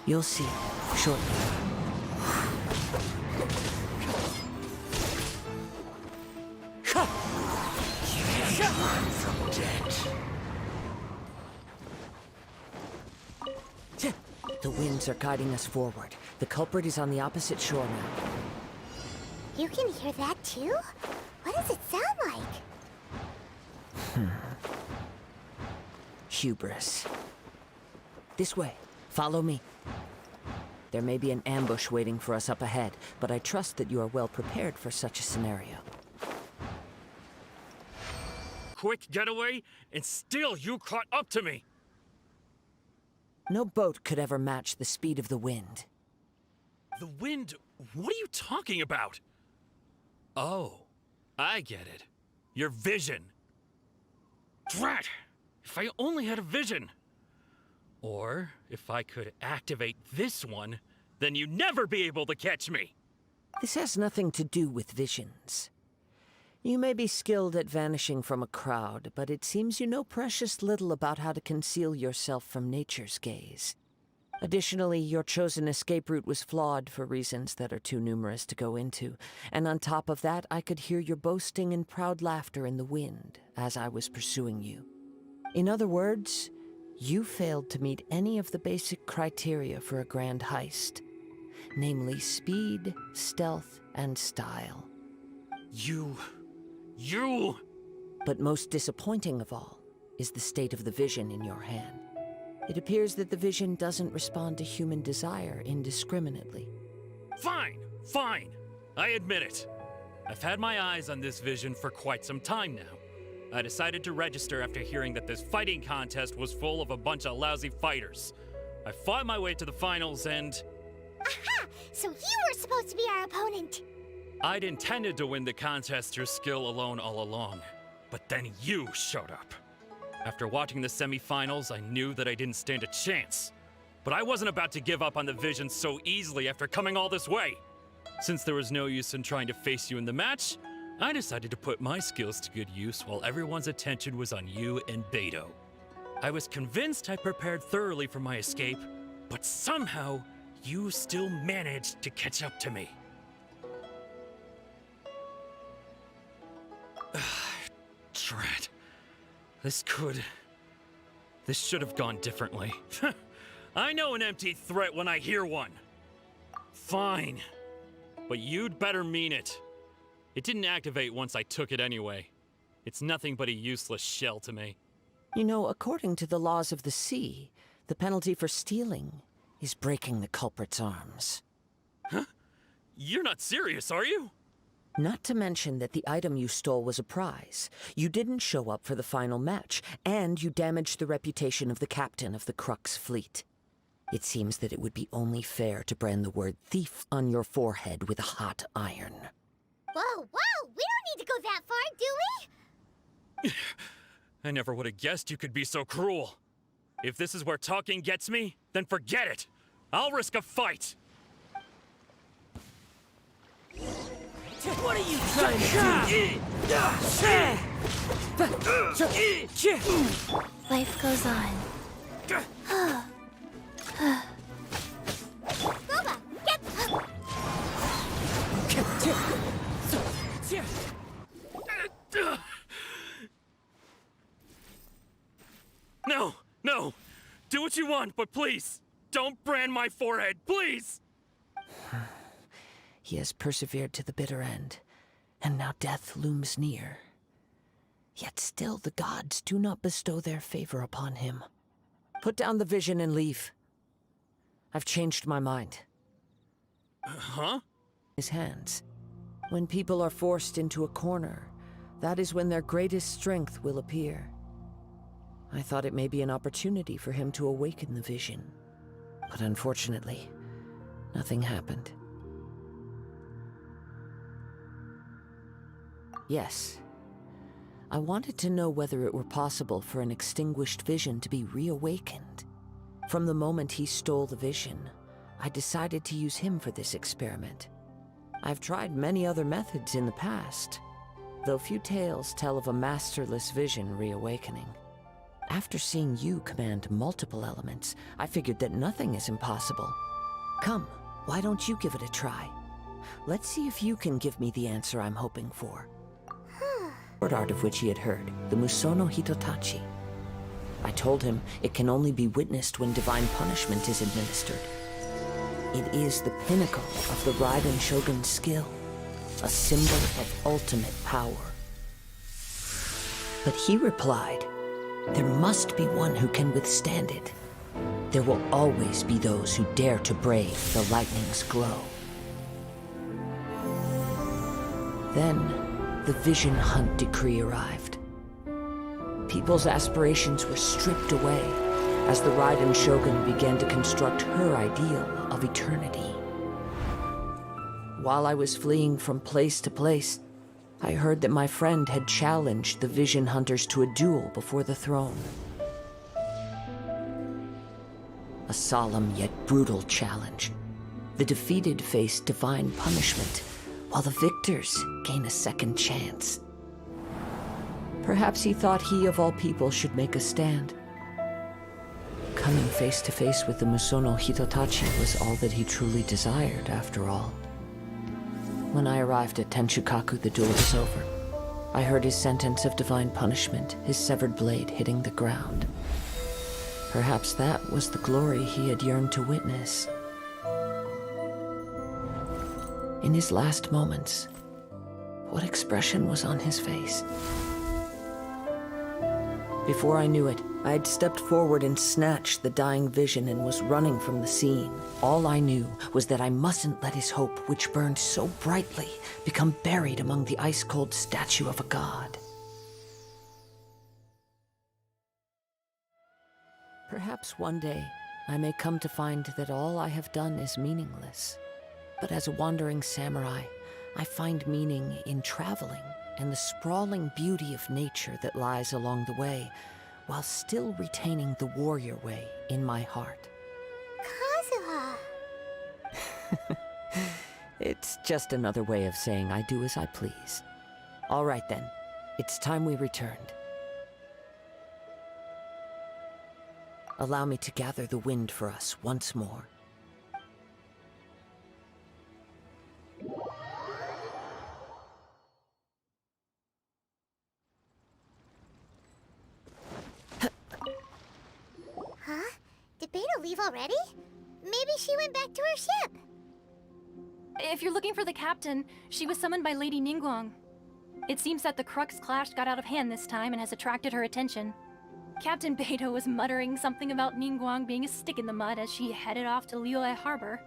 You'll see shortly. The winds are guiding us forward. The culprit is on the opposite shore now. You can hear that too? What does it sound like? Hubris. This way. Follow me. There may be an ambush waiting for us up ahead, but I trust that you are well prepared for such a scenario. Quick getaway, and still you caught up to me! No boat could ever match the speed of the wind. The wind? What are you talking about? Oh, I get it. Your vision. Drat! If I only had a vision. Or, if I could activate this one, then you'd never be able to catch me! This has nothing to do with visions. You may be skilled at vanishing from a crowd, but it seems you know precious little about how to conceal yourself from nature's gaze. Additionally, your chosen escape route was flawed for reasons that are too numerous to go into, and on top of that, I could hear your boasting and proud laughter in the wind as I was pursuing you. In other words, you failed to meet any of the basic criteria for a grand heist, namely speed, stealth, and style. You... But most disappointing of all is the state of the vision in your hand. It appears that the vision doesn't respond to human desire indiscriminately. Fine! I admit it. I've had my eyes on this vision for quite some time now. I decided to register after hearing that this fighting contest was full of a bunch of lousy fighters. I fought my way to the finals and... Aha! So you were supposed to be our opponent! I'd intended to win the contest through skill alone all along. But then you showed up. After watching the semifinals, I knew that I didn't stand a chance. But I wasn't about to give up on the vision so easily after coming all this way. Since there was no use in trying to face you in the match, I decided to put my skills to good use while everyone's attention was on you and Beto. I was convinced I prepared thoroughly for my escape, but somehow you still managed to catch up to me. Drat. This should have gone differently. I know an empty threat when I hear one. Fine. But you'd better mean it. It didn't activate once I took it anyway. It's nothing but a useless shell to me. You know, according to the laws of the sea, the penalty for stealing is breaking the culprit's arms. Huh? You're not serious, are you? Not to mention that the item you stole was a prize. You didn't show up for the final match, and you damaged the reputation of the captain of the Crux fleet. It seems that it would be only fair to brand the word thief on your forehead with a hot iron. Whoa, we don't need to go that far, do we? I never would have guessed you could be so cruel. If this is where talking gets me, then forget it. I'll risk a fight. What are you trying to do? Life goes on. Boba, get... No! Do what you want, but please, don't brand my forehead, please! He has persevered to the bitter end, and now death looms near. Yet still the gods do not bestow their favor upon him. Put down the vision and leave. I've changed my mind. Huh? His hands. When people are forced into a corner, that is when their greatest strength will appear. I thought it may be an opportunity for him to awaken the vision. But unfortunately, nothing happened. Yes. I wanted to know whether it were possible for an extinguished vision to be reawakened. From the moment he stole the vision, I decided to use him for this experiment. I've tried many other methods in the past, though few tales tell of a masterless vision reawakening. After seeing you command multiple elements, I figured that nothing is impossible. Come, why don't you give it a try? Let's see if you can give me the answer I'm hoping for. Word art of which he had heard, the Musono Hitotachi. I told him it can only be witnessed when divine punishment is administered. It is the pinnacle of the Raiden Shogun's skill, a symbol of ultimate power. But he replied, there must be one who can withstand it. There will always be those who dare to brave the lightning's glow. Then, the Vision Hunt decree arrived. People's aspirations were stripped away as the Raiden Shogun began to construct her ideal of eternity. while I was fleeing from place to place, I heard that my friend had challenged the Vision Hunters to a duel before the throne. A solemn yet brutal challenge. The defeated face divine punishment, while the victors gain a second chance. Perhaps he thought he of all people should make a stand. Coming face to face with the Musono Hitotachi was all that he truly desired, after all. When I arrived at Tenshukaku, the duel was over. I heard his sentence of divine punishment, his severed blade hitting the ground. Perhaps that was the glory he had yearned to witness. In his last moments, what expression was on his face? Before I knew it, I had stepped forward and snatched the dying vision and was running from the scene. All I knew was that I mustn't let his hope, which burned so brightly, become buried among the ice-cold statue of a god. Perhaps one day I may come to find that all I have done is meaningless. But as a wandering samurai, I find meaning in traveling and the sprawling beauty of nature that lies along the way, while still retaining the warrior way in my heart. Kazuha! It's just another way of saying I do as I please. All right then, it's time we returned. Allow me to gather the wind for us once more. Huh? Did Beta leave already? Maybe she went back to her ship. If you're looking for the captain, she was summoned by Lady Ningguang. It seems that the Crux clash got out of hand this time and has attracted her attention. Captain Beidou was muttering something about Ningguang being a stick in the mud as she headed off to Liyue Harbor.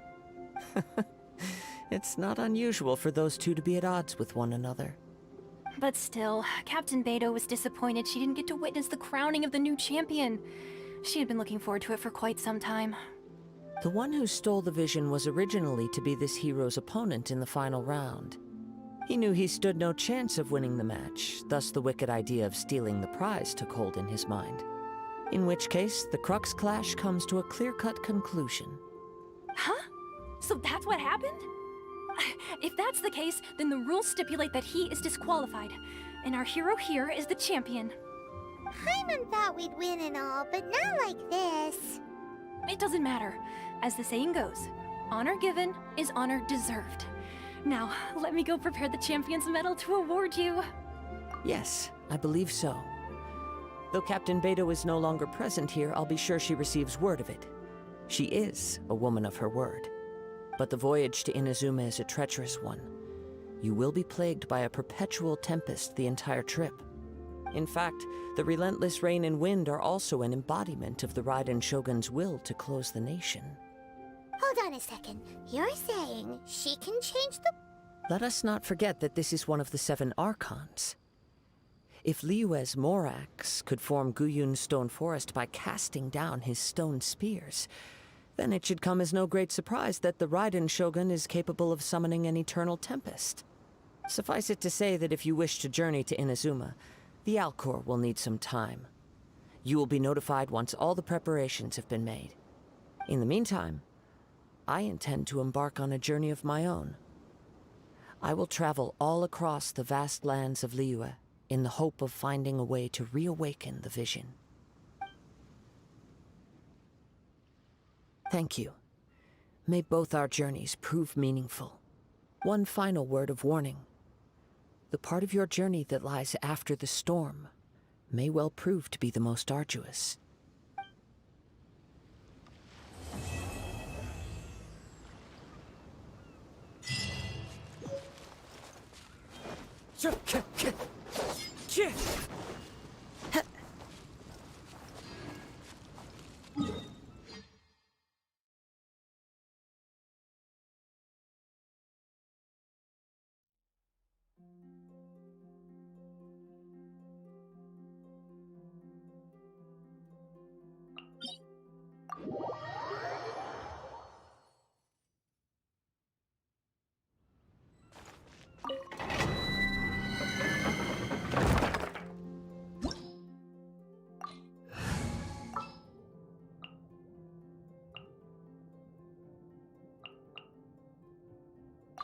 It's not unusual for those two to be at odds with one another. But still, Captain Beidou was disappointed she didn't get to witness the crowning of the new champion. She had been looking forward to it for quite some time. The one who stole the vision was originally to be this hero's opponent in the final round. He knew he stood no chance of winning the match, thus the wicked idea of stealing the prize took hold in his mind. In which case, the Crux clash comes to a clear-cut conclusion. Huh? So that's what happened? If that's the case, then the rules stipulate that he is disqualified, and our hero here is the champion. Paimon thought we'd win and all, but not like this. It doesn't matter. As the saying goes, honor given is honor deserved. Now, let me go prepare the champion's medal to award you. Yes, I believe so. Though Captain Beidou is no longer present here, I'll be sure she receives word of it. She is a woman of her word. But the voyage to Inazuma is a treacherous one. You will be plagued by a perpetual tempest the entire trip. In fact, the relentless rain and wind are also an embodiment of the Raiden Shogun's will to close the nation. Hold on a second. You're saying she can change the... Let us not forget that this is one of the 7 Archons. If Liyue's Morax could form Guyun's stone forest by casting down his stone spears, then it should come as no great surprise that the Raiden Shogun is capable of summoning an eternal tempest. Suffice it to say that if you wish to journey to Inazuma, the Alcor will need some time. You will be notified once all the preparations have been made. In the meantime, I intend to embark on a journey of my own. I will travel all across the vast lands of Liyue in the hope of finding a way to reawaken the vision. Thank you. May both our journeys prove meaningful. One final word of warning. The part of your journey that lies after the storm may well prove to be the most arduous.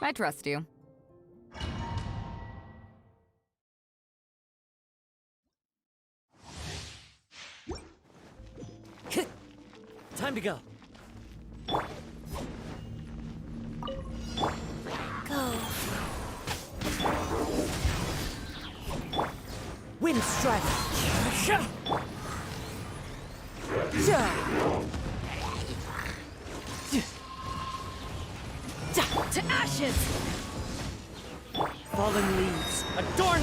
I trust you. Time to go. Go. Wind strike. To ashes! Fallen leaves. Adorn.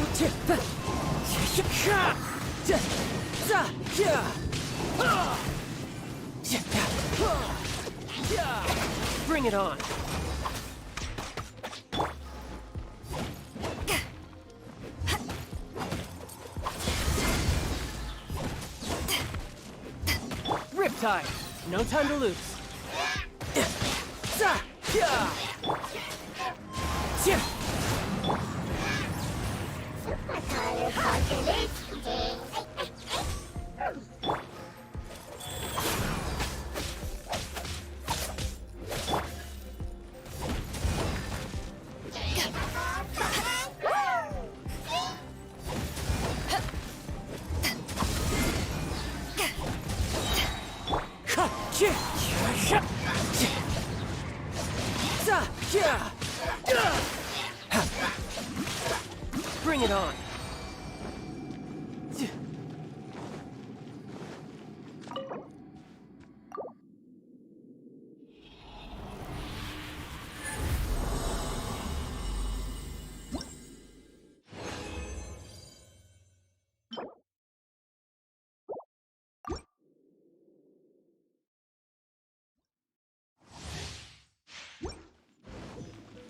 Bring it on. Riptide. No time to lose. Bring it on.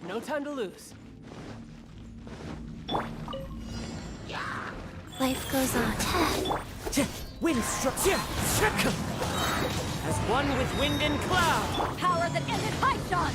No time to lose. Life goes on. Wind struck. As one with wind and cloud. Power that ended Archon!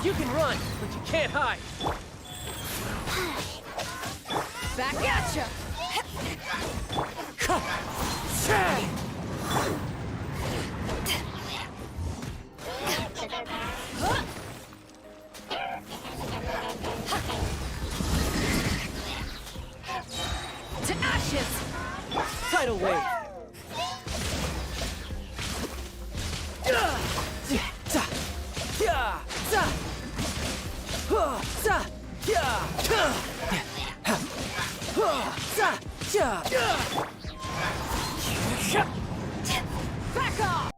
You can run, but you can't hide. Back at ya! To ashes! Tidal wave. Back off!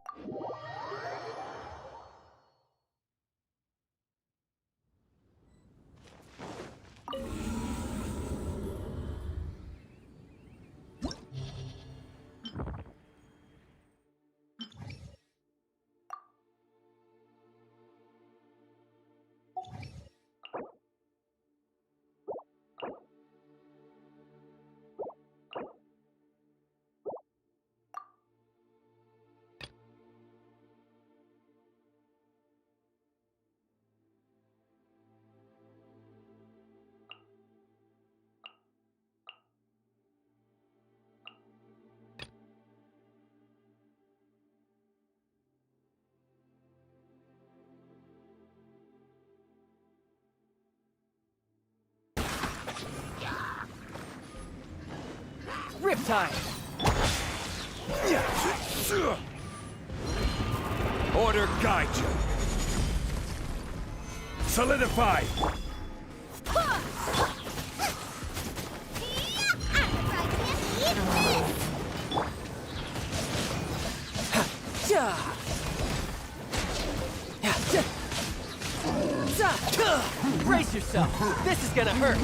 Riptide. Order guide you. Solidify. Brace yourself. This is gonna hurt.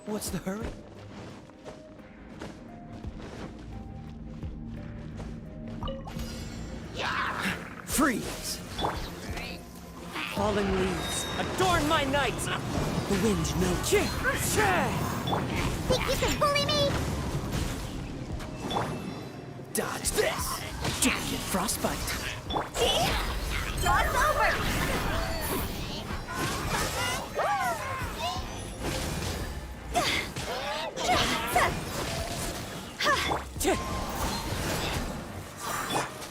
What's the hurry? Freeze! Fallen leaves, adorn my night! The wind knows. Think you can bully me? Dodge this! Jacket frostbite! Cross over!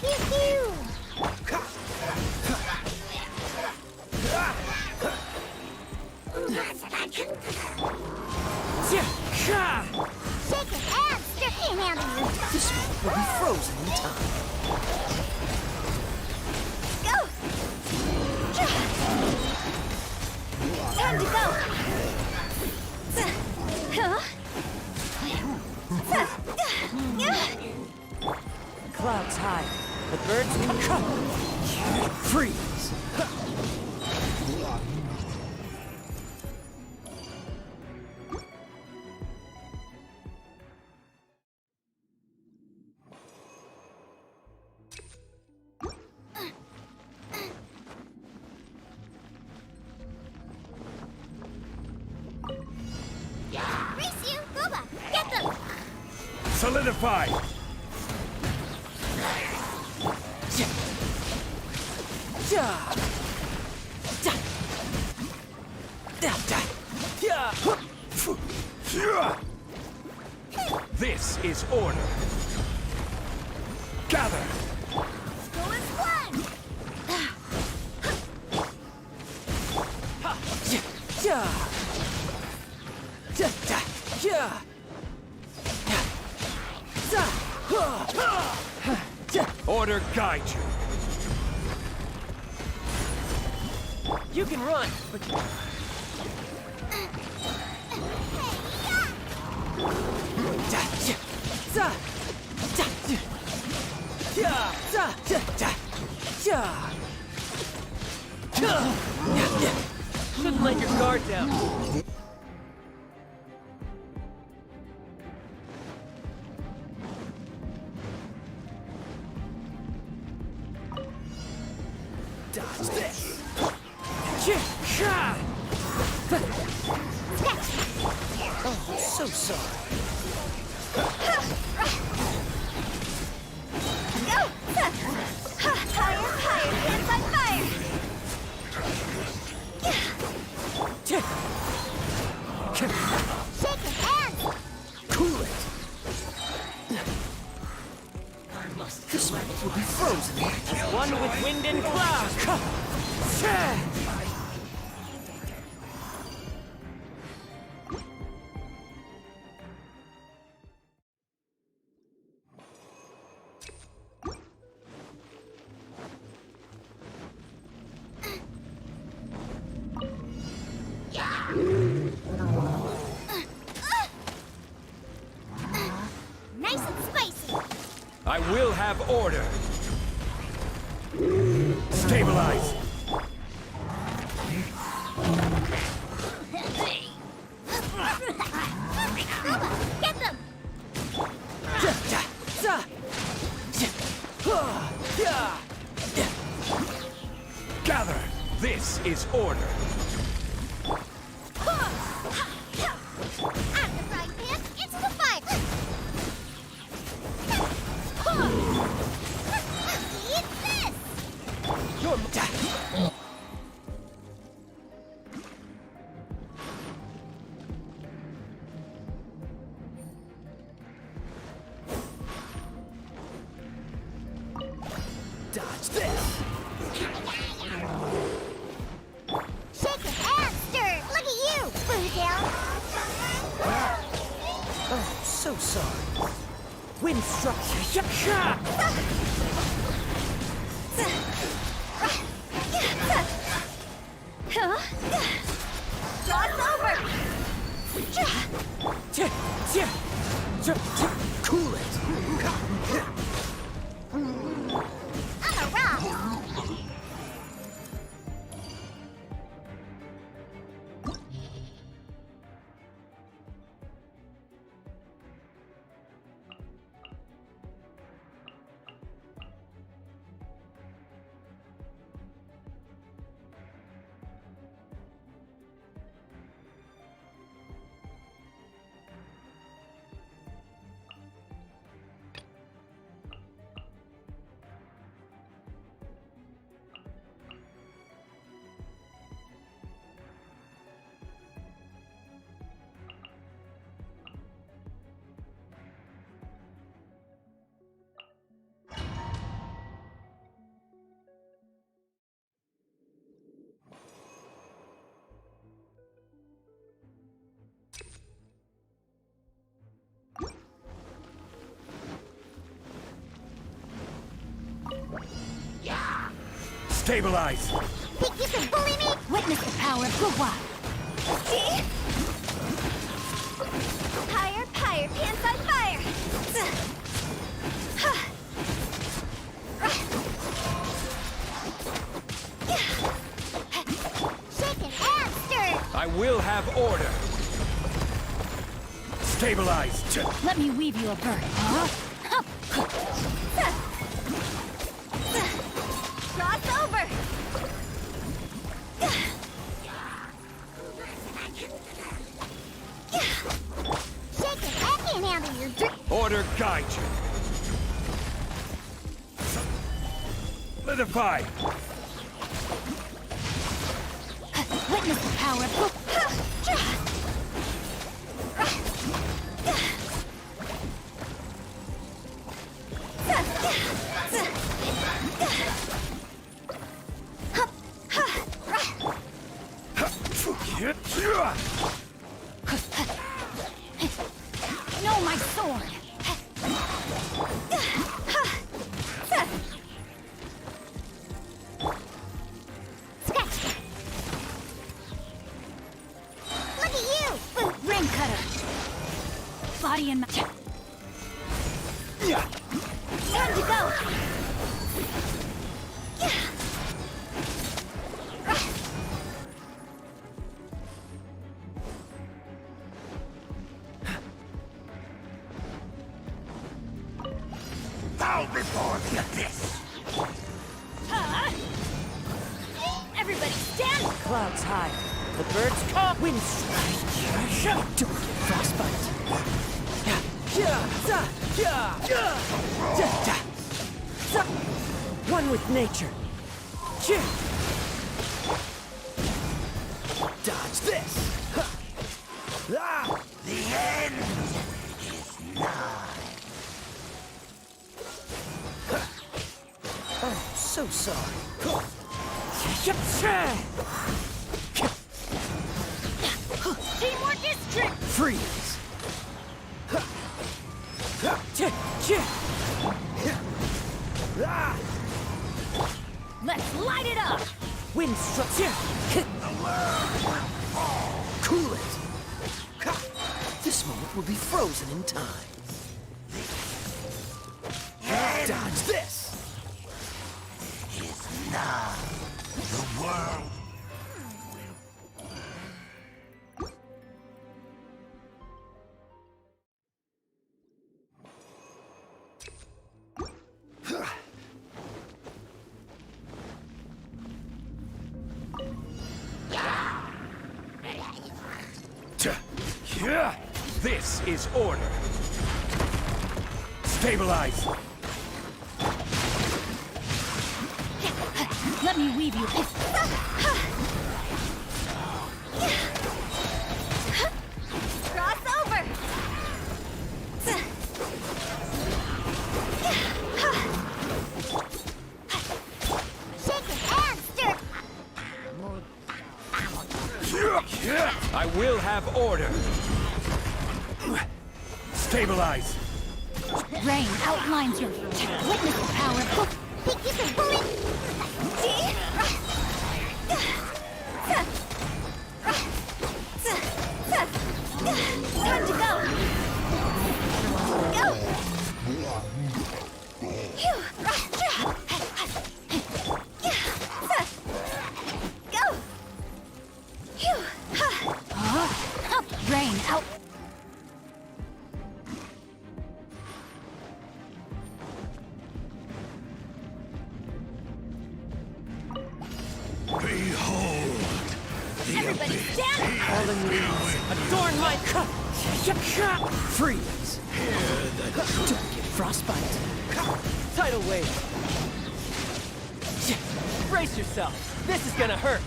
Pew pew! Shake your hands! Stiff can't handle you! This one will be frozen in time. Go! Time to go! Clouds high. The birds come. Freeze! Race you! Boba! Get them! Solidify! This is order. Gather! Go as one! Order guide you. You can run, but you... Shouldn't let your guard down. Dodge this. Oh, so sorry. Go! Higher, higher, hands on fire! Shake your hands! Cool it. This one will be frozen. One with wind and cloud. Nice and spicy! I will have order. Stabilize. Get them! Gather. This is order. Out the frying pan, into the fire! Eat this! You're... Dodge this. Shake your hands, stir! Look at you, Boozle! Oh, so sorry. Wind struck. Cross over! Cool it. I'm a rock! Stabilize! Think you can bully me? Witness the power of Guwa. Higher, higher, pants on fire! Shaken and stirred! I will have order! Stabilize! Let me weave you a bird. Cross over! Shaken, I can't handle your drink. Order guide you! Solidify! Witness the power of Guwa. No, my sword! Look at you! Rain cutter! Body and Time to go! Bow before the abyss! Everybody stand! Clouds high. The birds call. Wind strike. Frostbite. One with nature. Dodge this. The end is nigh. Oh, so sorry. Teamwork is trick! Freeze. Let's light it up! Wind struck. Cool it. This moment will be frozen in time. Dodge this. Now, the world This is order. Stabilize. Let me weave you. Cross over! Shaken and stirred! I will have order. Stabilize. Rain outlines your witness the power of Think you can bully? Time to go! Go! Go! rain out. Behold! Everybody stand! Fallen leaves, adorn my cup! Freeze! Don't get frostbite. Tidal wave! Brace yourself! This is gonna hurt!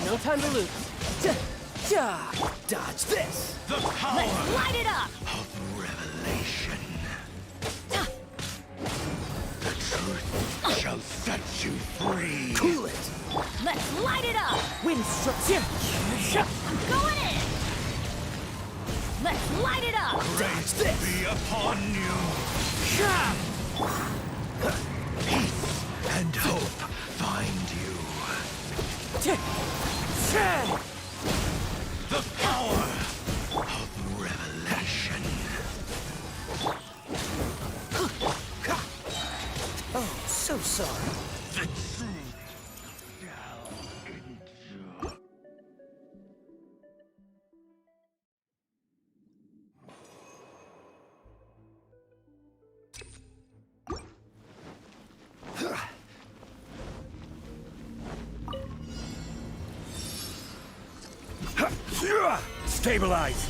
No time to lose. Dodge this! The power Let's light it up! of revelation. The truth shall set you free. Cool it! Let's light it up! Wind strikes. I'm going in! Let's light it up! Grace this. be upon you. Peace and hope find you. The power of revelation. Oh, so sorry. The truth shall endure. Stabilize!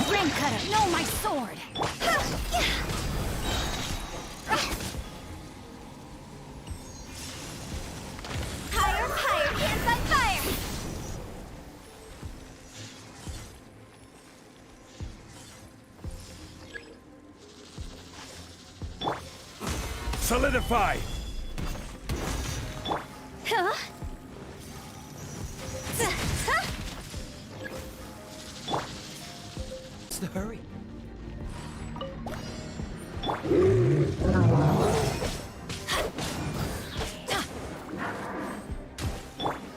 Ring cutter, no, my sword! Higher, higher, hands on fire! Solidify! Huh? What's the hurry?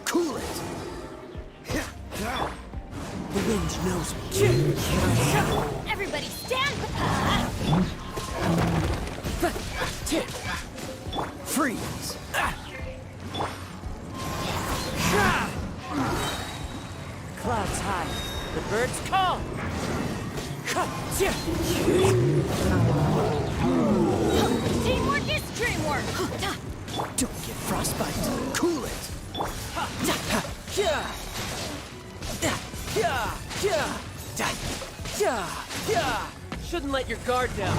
Cool it! The wind knows me. Everybody stand! Freeze! Clouds high, the birds call! Teamwork is dreamwork! Don't get frostbite. Cool it! Shouldn't let your guard down.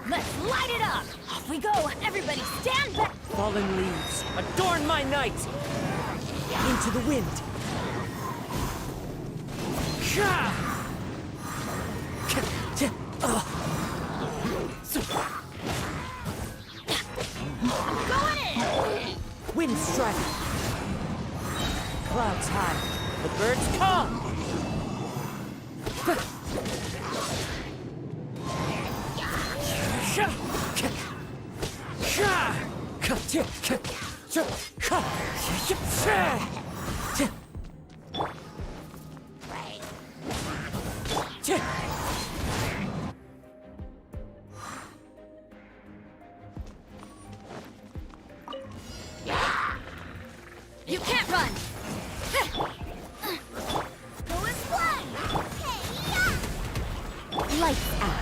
Let's light it up! Off we go! Everybody stand back! Fallen leaves, adorn my night! Into the wind! Going in! Wind strike! Clouds high, the birds call! You can't run! Go as one! Hey, Lights out.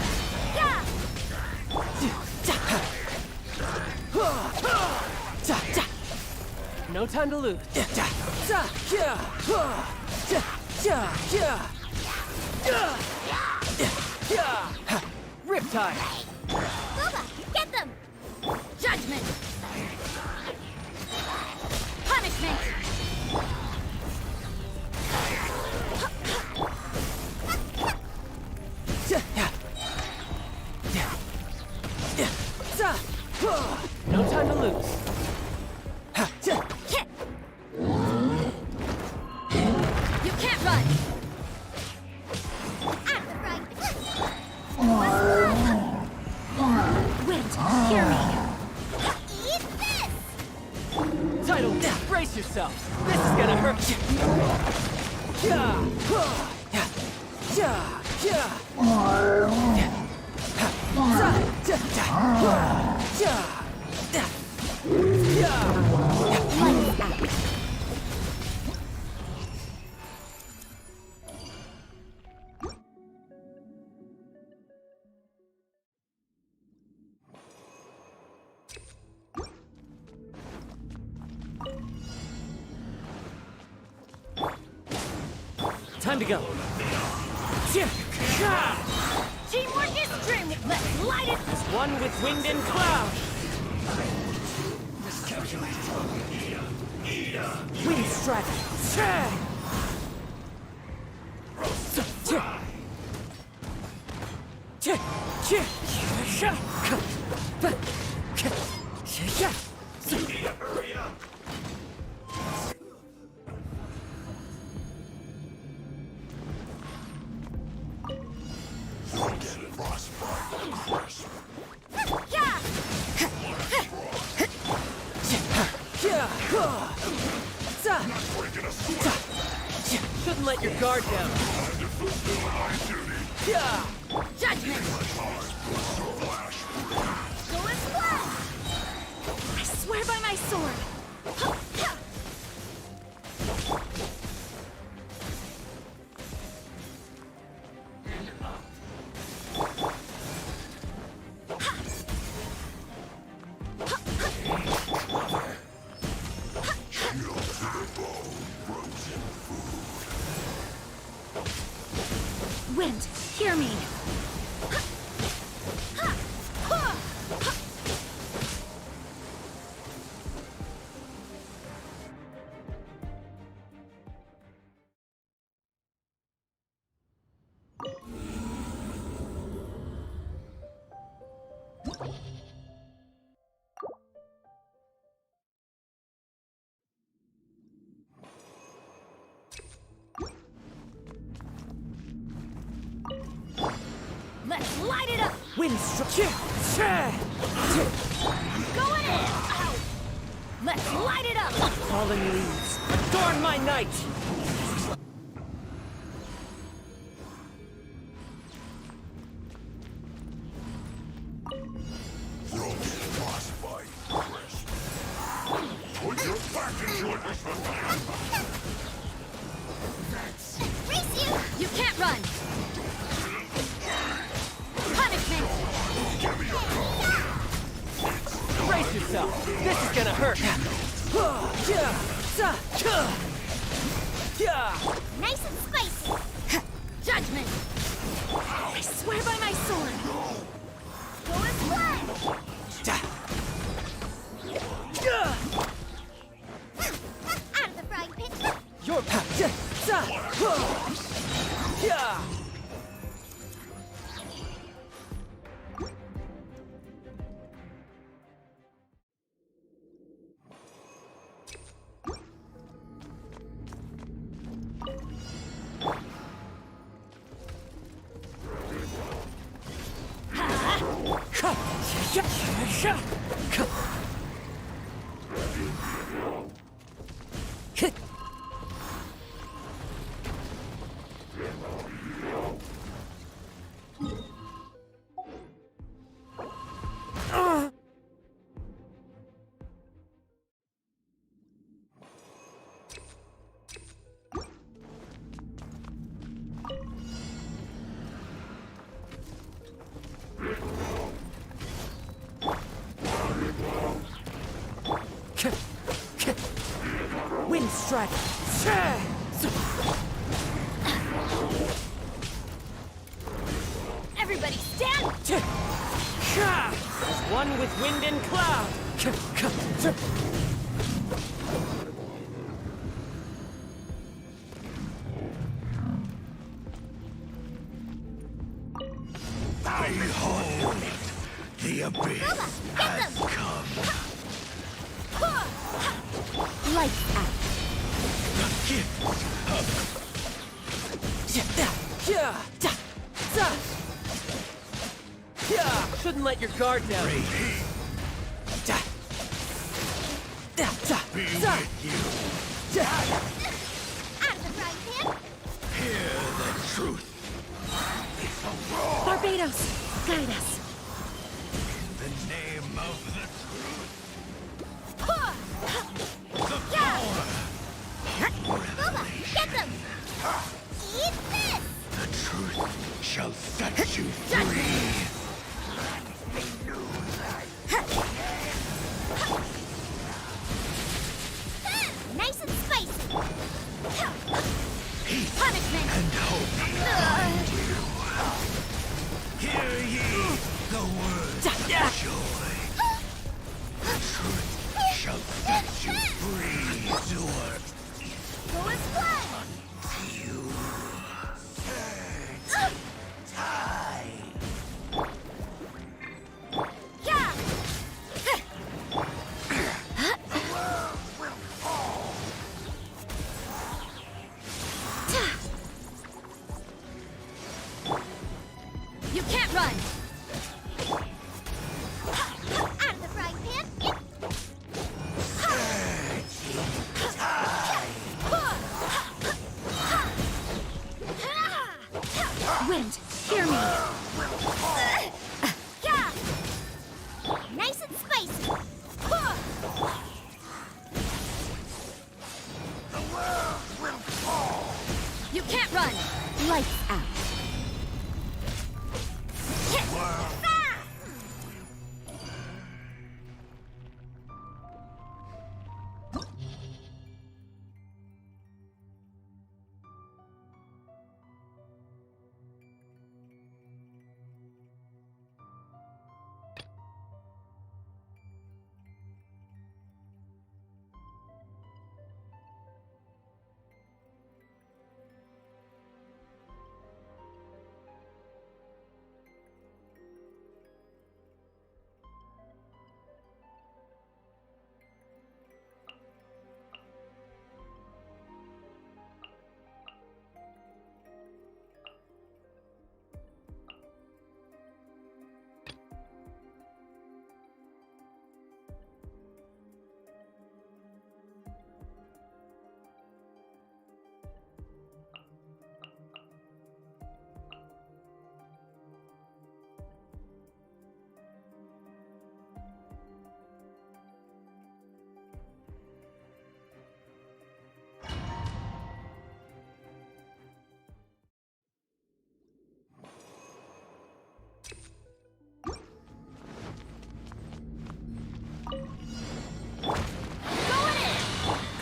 No time to lose. Riptide! Booba, get them! Judgment! Punishment! No time to lose. yourself! This is gonna hurt you! Time to go. Teamwork is strength. Let's light it. As one with wind and cloud. Wind strike. Shouldn't let your guard down. Judgment. Go and splash. I swear by my sword. Wind, hear me. Let's light it up! Wind strike. Going in! Ow. Let's light it up! Fallen leaves, adorn my night! Put your back into it! Race you! You can't run! Punishment! Brace yourself! This is gonna hurt! Nice and spicy. Judgment! I swear by my sword! Go and splash. Out of the frying pan. Your Wind strike. Everybody stand! As one with wind and cloud. Behold! The abyss has come. Lights out. The gift of Shouldn't let your guard down. great heat. Be with you. Out of the frying pan! Hear the truth. It's a roar. Barbados, guide us. In the name of the truth. The Yeah. power. Booba, get them! Eat this! The truth shall set you free. Nice and spicy! Peace Punishment! and hope. Hear ye the words of joy. The truth shall set you free, Zur. Go as blood! You Yeah! You can't run! Out of the frying pan! Wind, hear me. Yeah! Nice and spicy! You can't run. Lights out.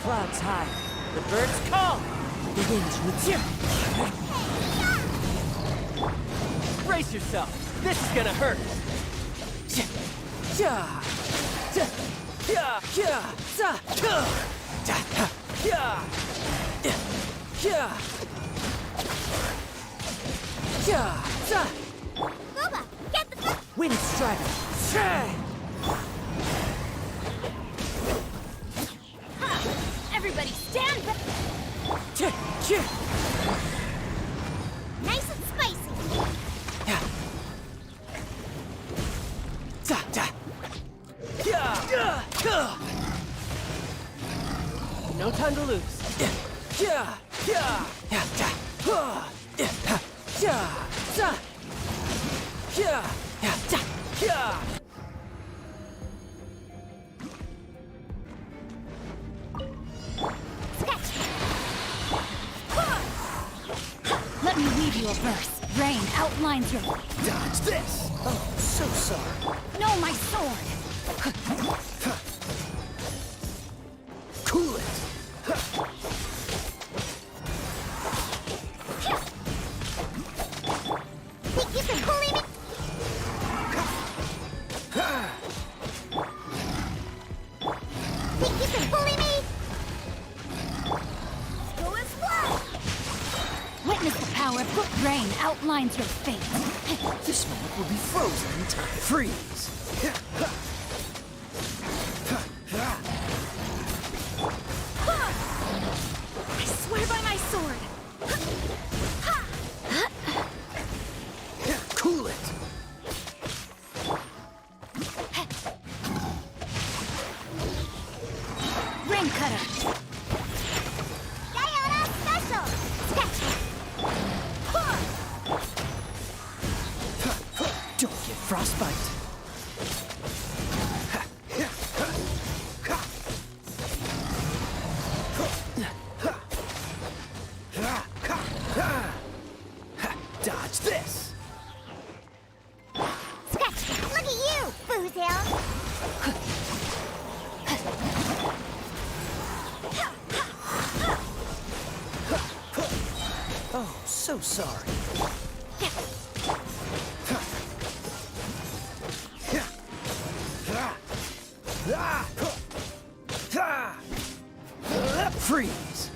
Clouds high. The birds call. The winds return. Brace yourself. This is gonna hurt. Booba, get the Wind strider. Everybody stand back! Nice and spicy! No time to lose. Let me weave you a verse. Rain outlines your... dodge this. Oh, so sorry. No, my sword! Cool it. Think you can bully me? Think you can bully me? Go as well! Witness the power. Put rain outlines your fate. This moment will be frozen in time. Freeze. I swear by my sword. Cool it. frostbite. Dodge this! Scratch! Look at you, Boozle! Oh, so sorry. Freeze!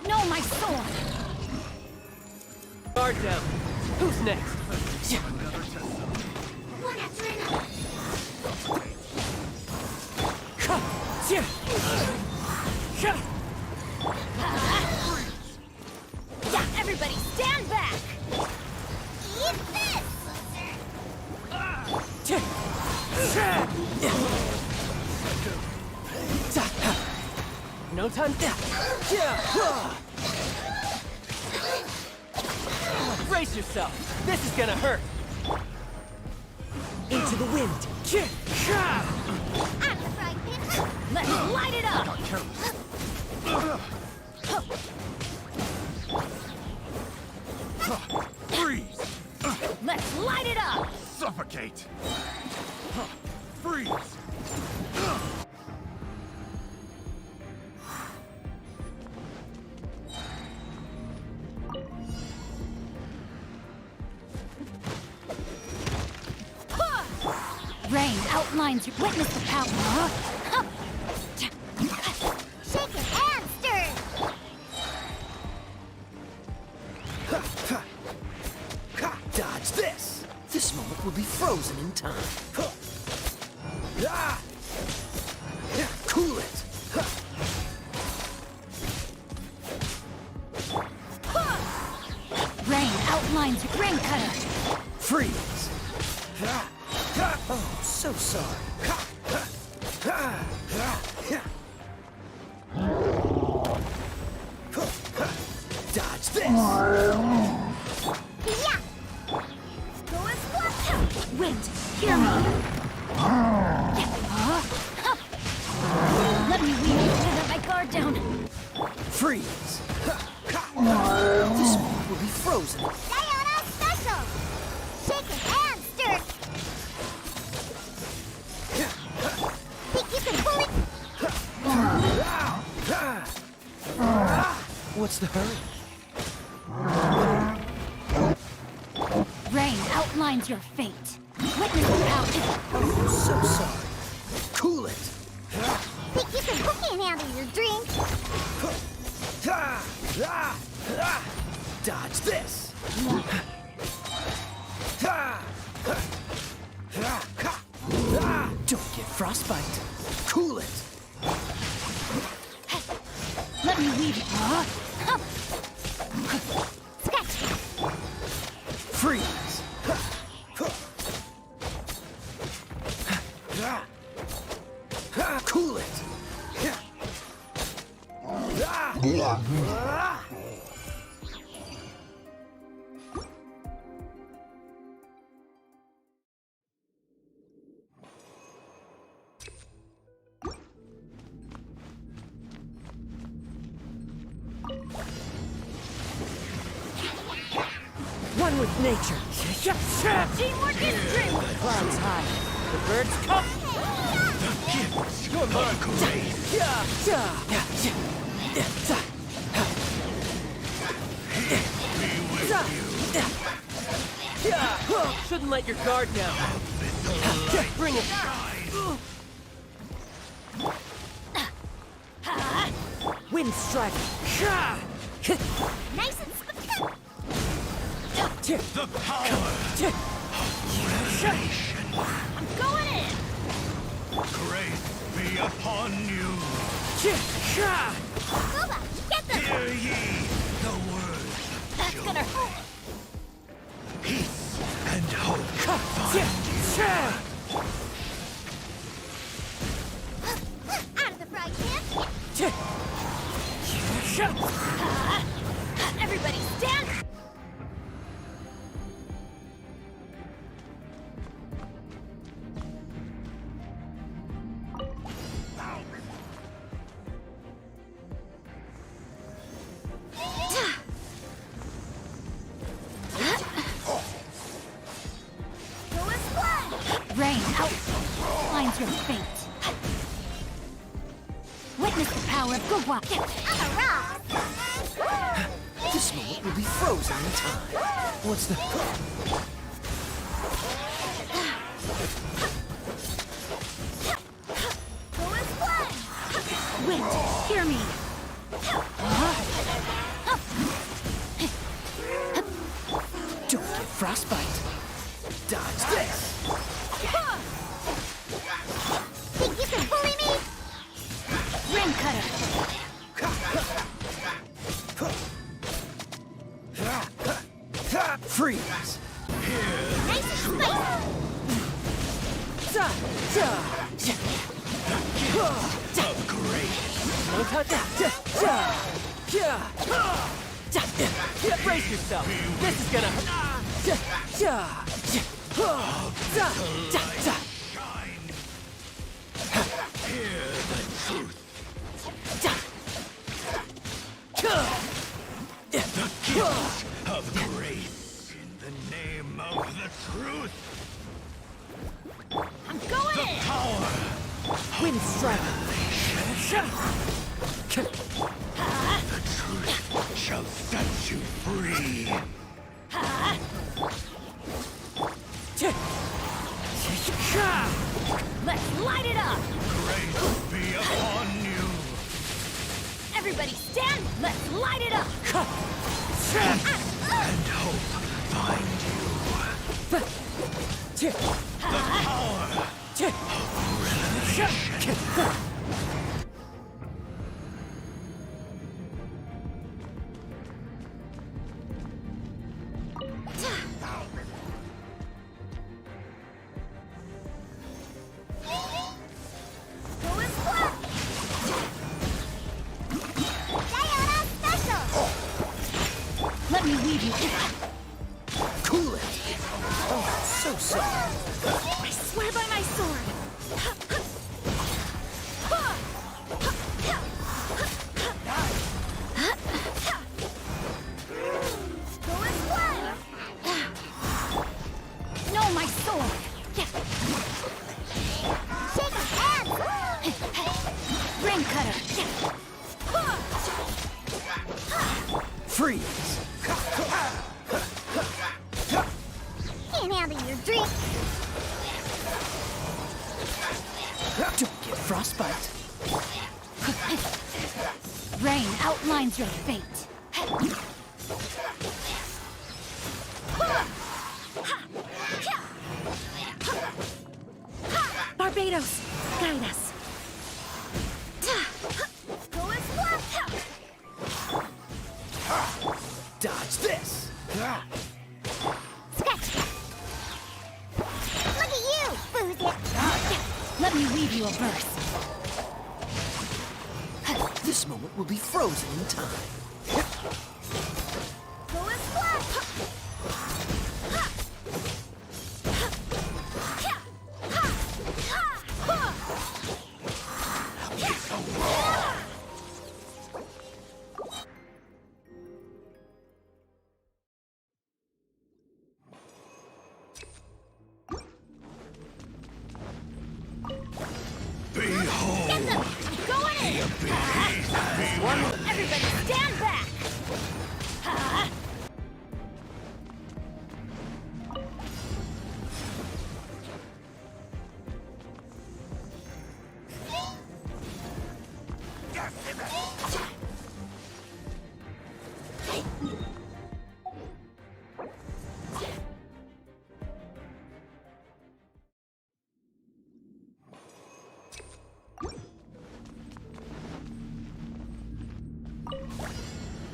No, my sword! Guard down. Who's next? One after another. Yeah, everybody stand back! Eat this! No time. Brace yourself. This is gonna hurt. Into the wind. Out of the frying pan. Let's light it up! Freeze! Let's light it up! Suffocate! Freeze! Rain outlines your witness the power. Shake it and stir! Dodge this! This moment will be frozen in time. Cool it! Rain outlines your rain cutter. Freeze! Oh, so sorry. Dodge this! Yeah! Go and splash! Wind, hear me. Let me weave to let my guard down. Freeze! This moment will be frozen. Sayonara special! Shake it and stir! Think you can pull it? What's the hurry? Rain outlines your fate. Witness the power. Oh, so sorry. Cool it! Think you can handle your drink? Dodge this! Don't get frostbite. Cool it! Let me weave it. Scratch! Freeze! Cool it! One with nature. Teamwork is dream. Clouds high. The birds come. The gifts of grace! Be with you! Shouldn't let your guard down. Bring it. Wind strike. Nice and The power of revelation! I'm going in. Grace be upon you! Boba, get them! Hear ye the words of That's joy. gonna hurt. Peace and hope find Out of the frying pan! Everybody stand. Rain outlines your fate. Witness the power of Gugwa. I'm a rock! This moment will be frozen in time. What's the... Wind, hear me. Don't get frostbite. Dodge this. Think you can bully me? Ring cutter. Freeze. Nice and spicy! Brace yourself. This is gonna Hear the truth. The gift of grace in the name of the truth. I'm going in! Power. wind strike. The truth shall set you free. Let's light it up! Grace be upon you. Everybody stand! Let's light it up! And hope find you. The power of revelation. Let me weave you. Cool it. Oh, so soft. I swear by my sword. No, my sword. Shake hands! Ring cutter. Freeze. Can't handle your drink. Don't get frostbite. Rain outlines your fate. Barbados, guide us. Dodge this. Scratch! Look at you, booze it! Let me weave you a verse. This moment will be frozen in time. Behold, Going in! Everybody stand back!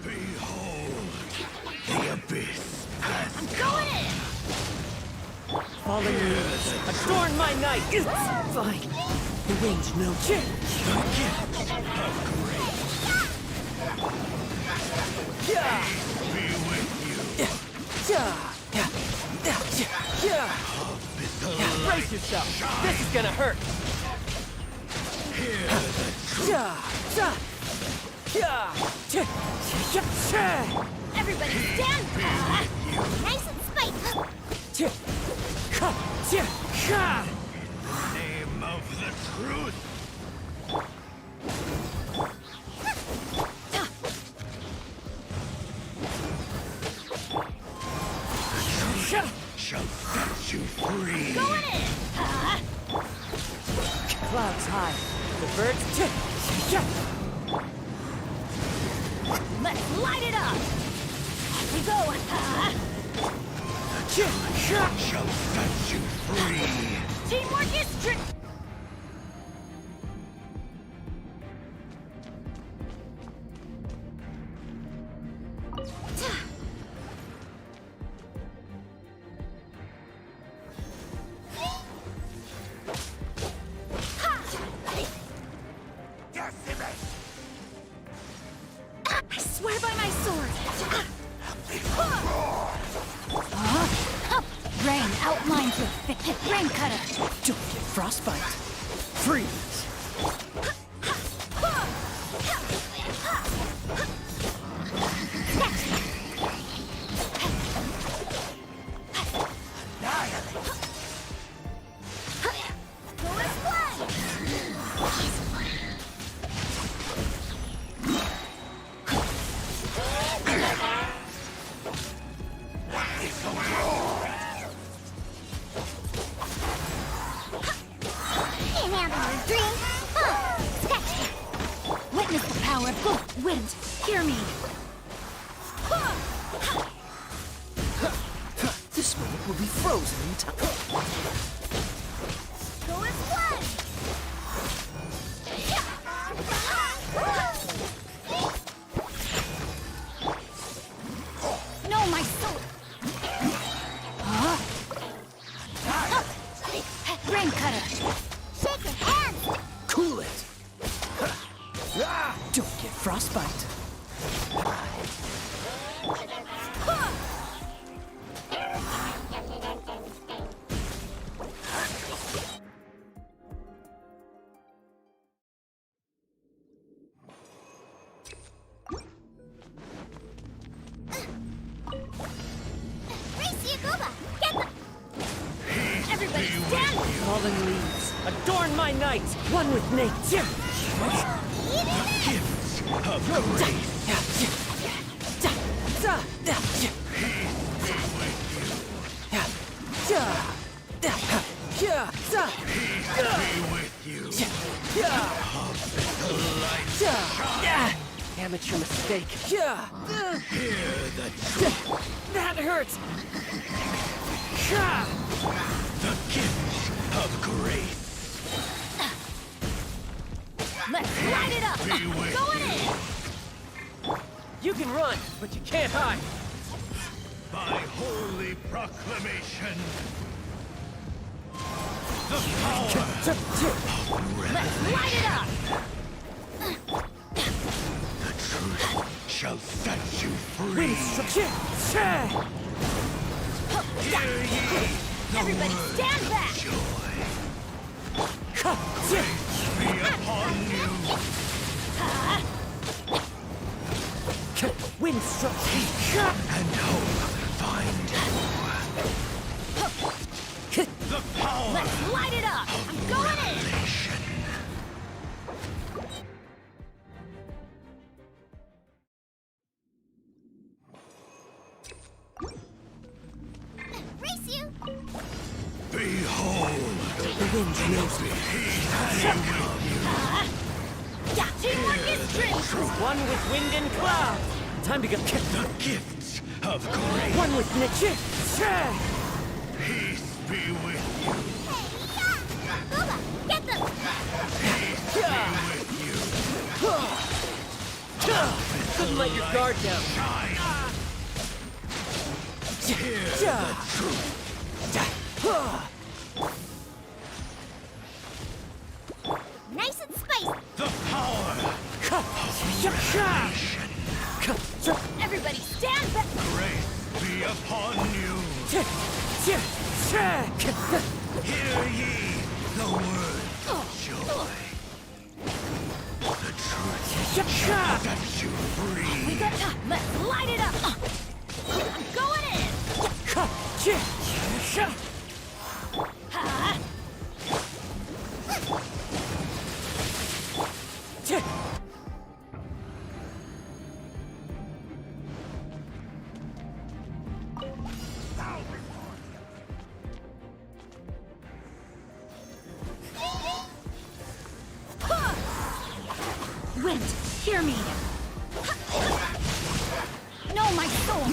behold, the abyss hath Going in! Fallen leaves, adorn my night. Fine. The wind's no change. the gift of grace. Be with you. Brace yourself. This is gonna hurt. Hear the Everybody stand back! Nice and spicy! Name of the truth. Shall set you free. Going in! Clouds high. The birds... Let's light it up! Off we go! Shall set you free. Teamwork is I swear by my sword! Rain outlines with thick rain cutter. Don't get frostbite. Freeze. Witness the power of good wind. Hear me. This moment will be frozen in time. Go as one! No, my sword. Rain cutter. Shake his hands! Cool it. Don't get frostbite. Race you, Gooba! Get them! Everybody stand! Fallen leaves, adorn my night. One with nature. Gifts of grace. Be with you. Amateur mistake. Hear the truth. That hurts. The gifts of grace. Let's light it up! Be with Going you. in! You can run, but you can't hide. By holy proclamation. The power of Let's light it up! the truth shall set you free. Hear ye the Everybody word stand of back! joy. Grace be upon you. Wind struck. And hope find you. The power Let's light it up! I'm going in! revelation. Race you! Behold, The wind knows me. Yeah, teamwork is dream! One with wind and cloud. Time to go. the gifts of grace. One with nature. Peace be with you. Gooba, get them! Be with you. Couldn't let your guard down. Shine. Hear the truth. Nice and spicy! The power of revelation. Everybody stand back! Grace be upon you. Hear ye the word of joy. The truth shall set you free. We got time! Let's light it up! I'm going in! hear me! No, my soul!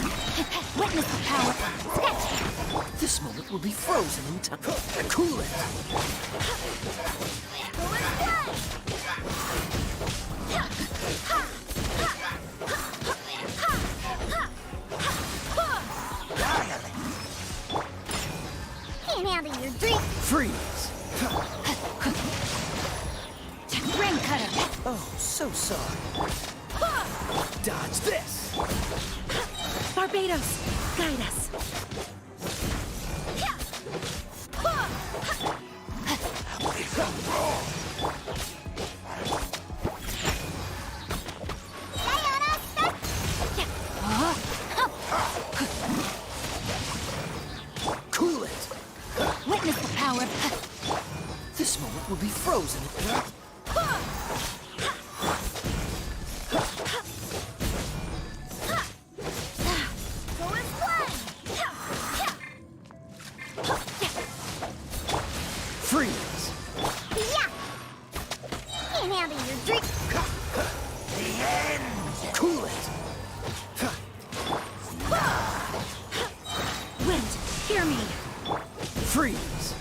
Witness the power! Sketch! This moment will be frozen in time. Cool it! Can't handle your drink. Freeze! Ring cutter! Oh, so sorry. Dodge this! Barbados, guide us! Cool it! Witness the power! This moment will be frozen. Freeze! Yeah! Can't handle your drink. Cool it! Wind, hear me! Freeze!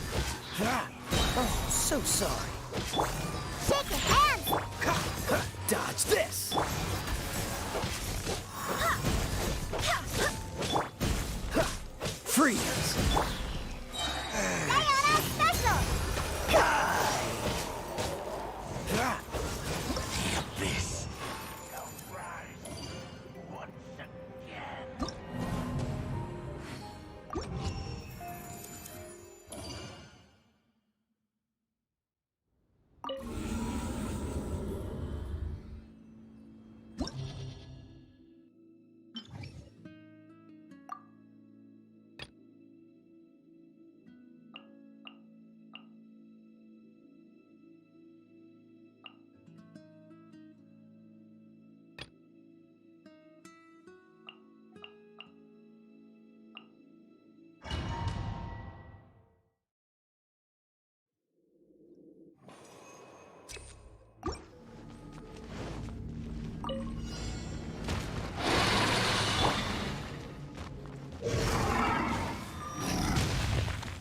Oh, so sorry. Shake your hands. Dodge this! Freeze! Diana special. This shall rise once again.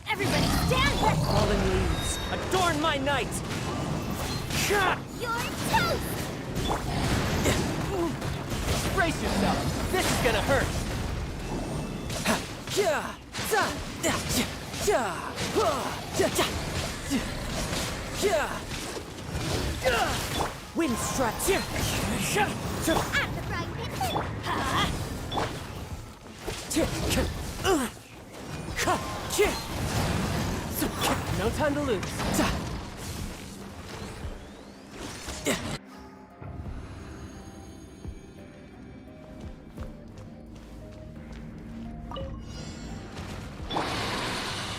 Everybody stand back! Fallen leaves, adorn my night! You're toast. Brace yourself! This is gonna hurt! Wind struts! I'm the bride No time to lose.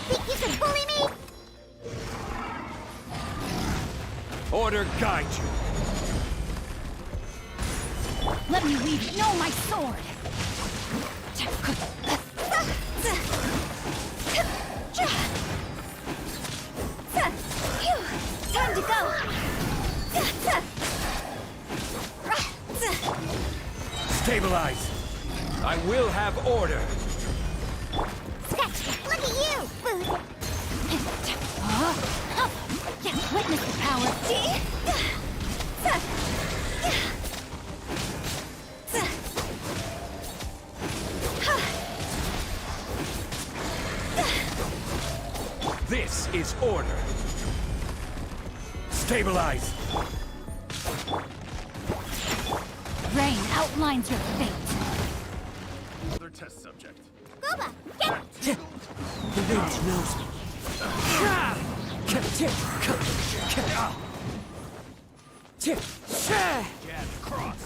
Think you can bully me? Order guide you. Let me weave it. No, my sword! Time to go. Stabilize. I will have order. Sketch, look at you, Booth. Witness the power! This is order. Stabilize. Rain outlines your fate. Other test subject. Gooba, get The wind knows me. Jab cross.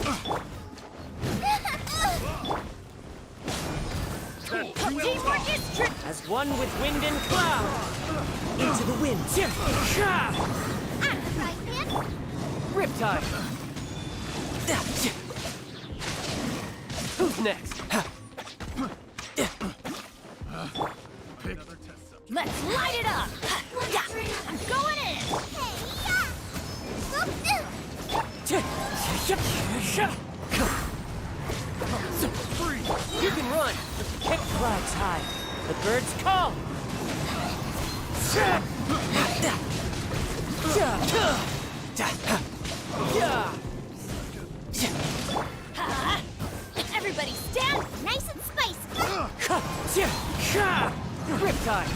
Teamwork is tricky. As one with wind and cloud. Into the wind. I'm the bride man. Riptide. Who's next? Let's light it up! I'm going in! Hey, yeah. You can run, but you can't flags high. The birds call. Everybody stand nice and spicy. Riptide.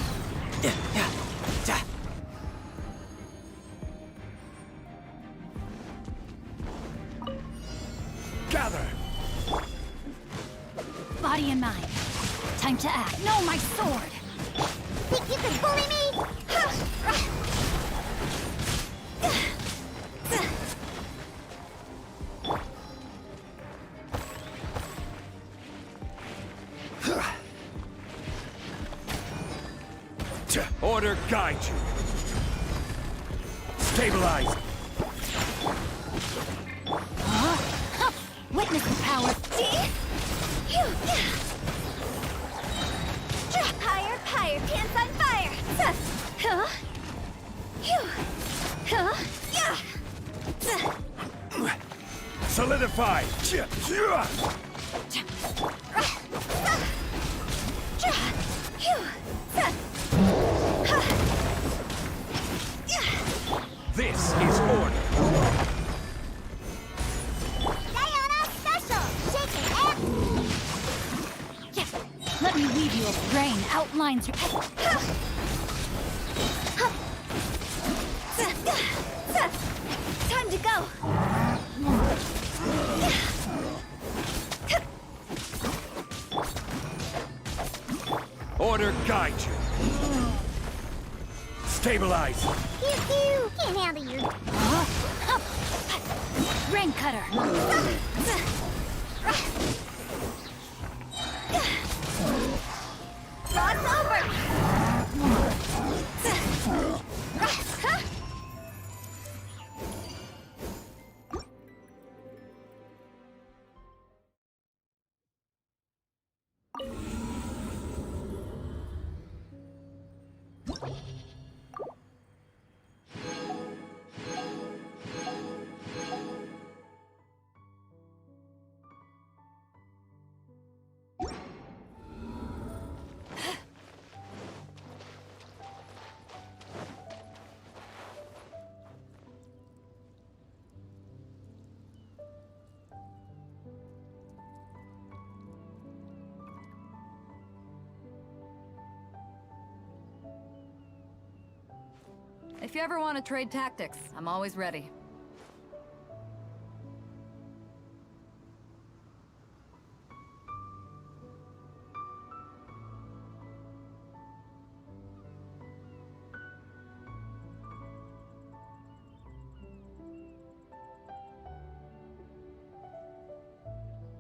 Gather! Body and mind. Time to act. No, my sword! Think you can bully me? Order guide you. Stabilize. Witness the power. Higher, higher, pants on fire. Solidify. This is order. Diana special. Shaking it. Let me weave you a brain outlines your... Time to go. Order guide you. Stabilize. Pew pew. Can't handle your. Brain cutter. Lots over. If you ever want to trade tactics, I'm always ready.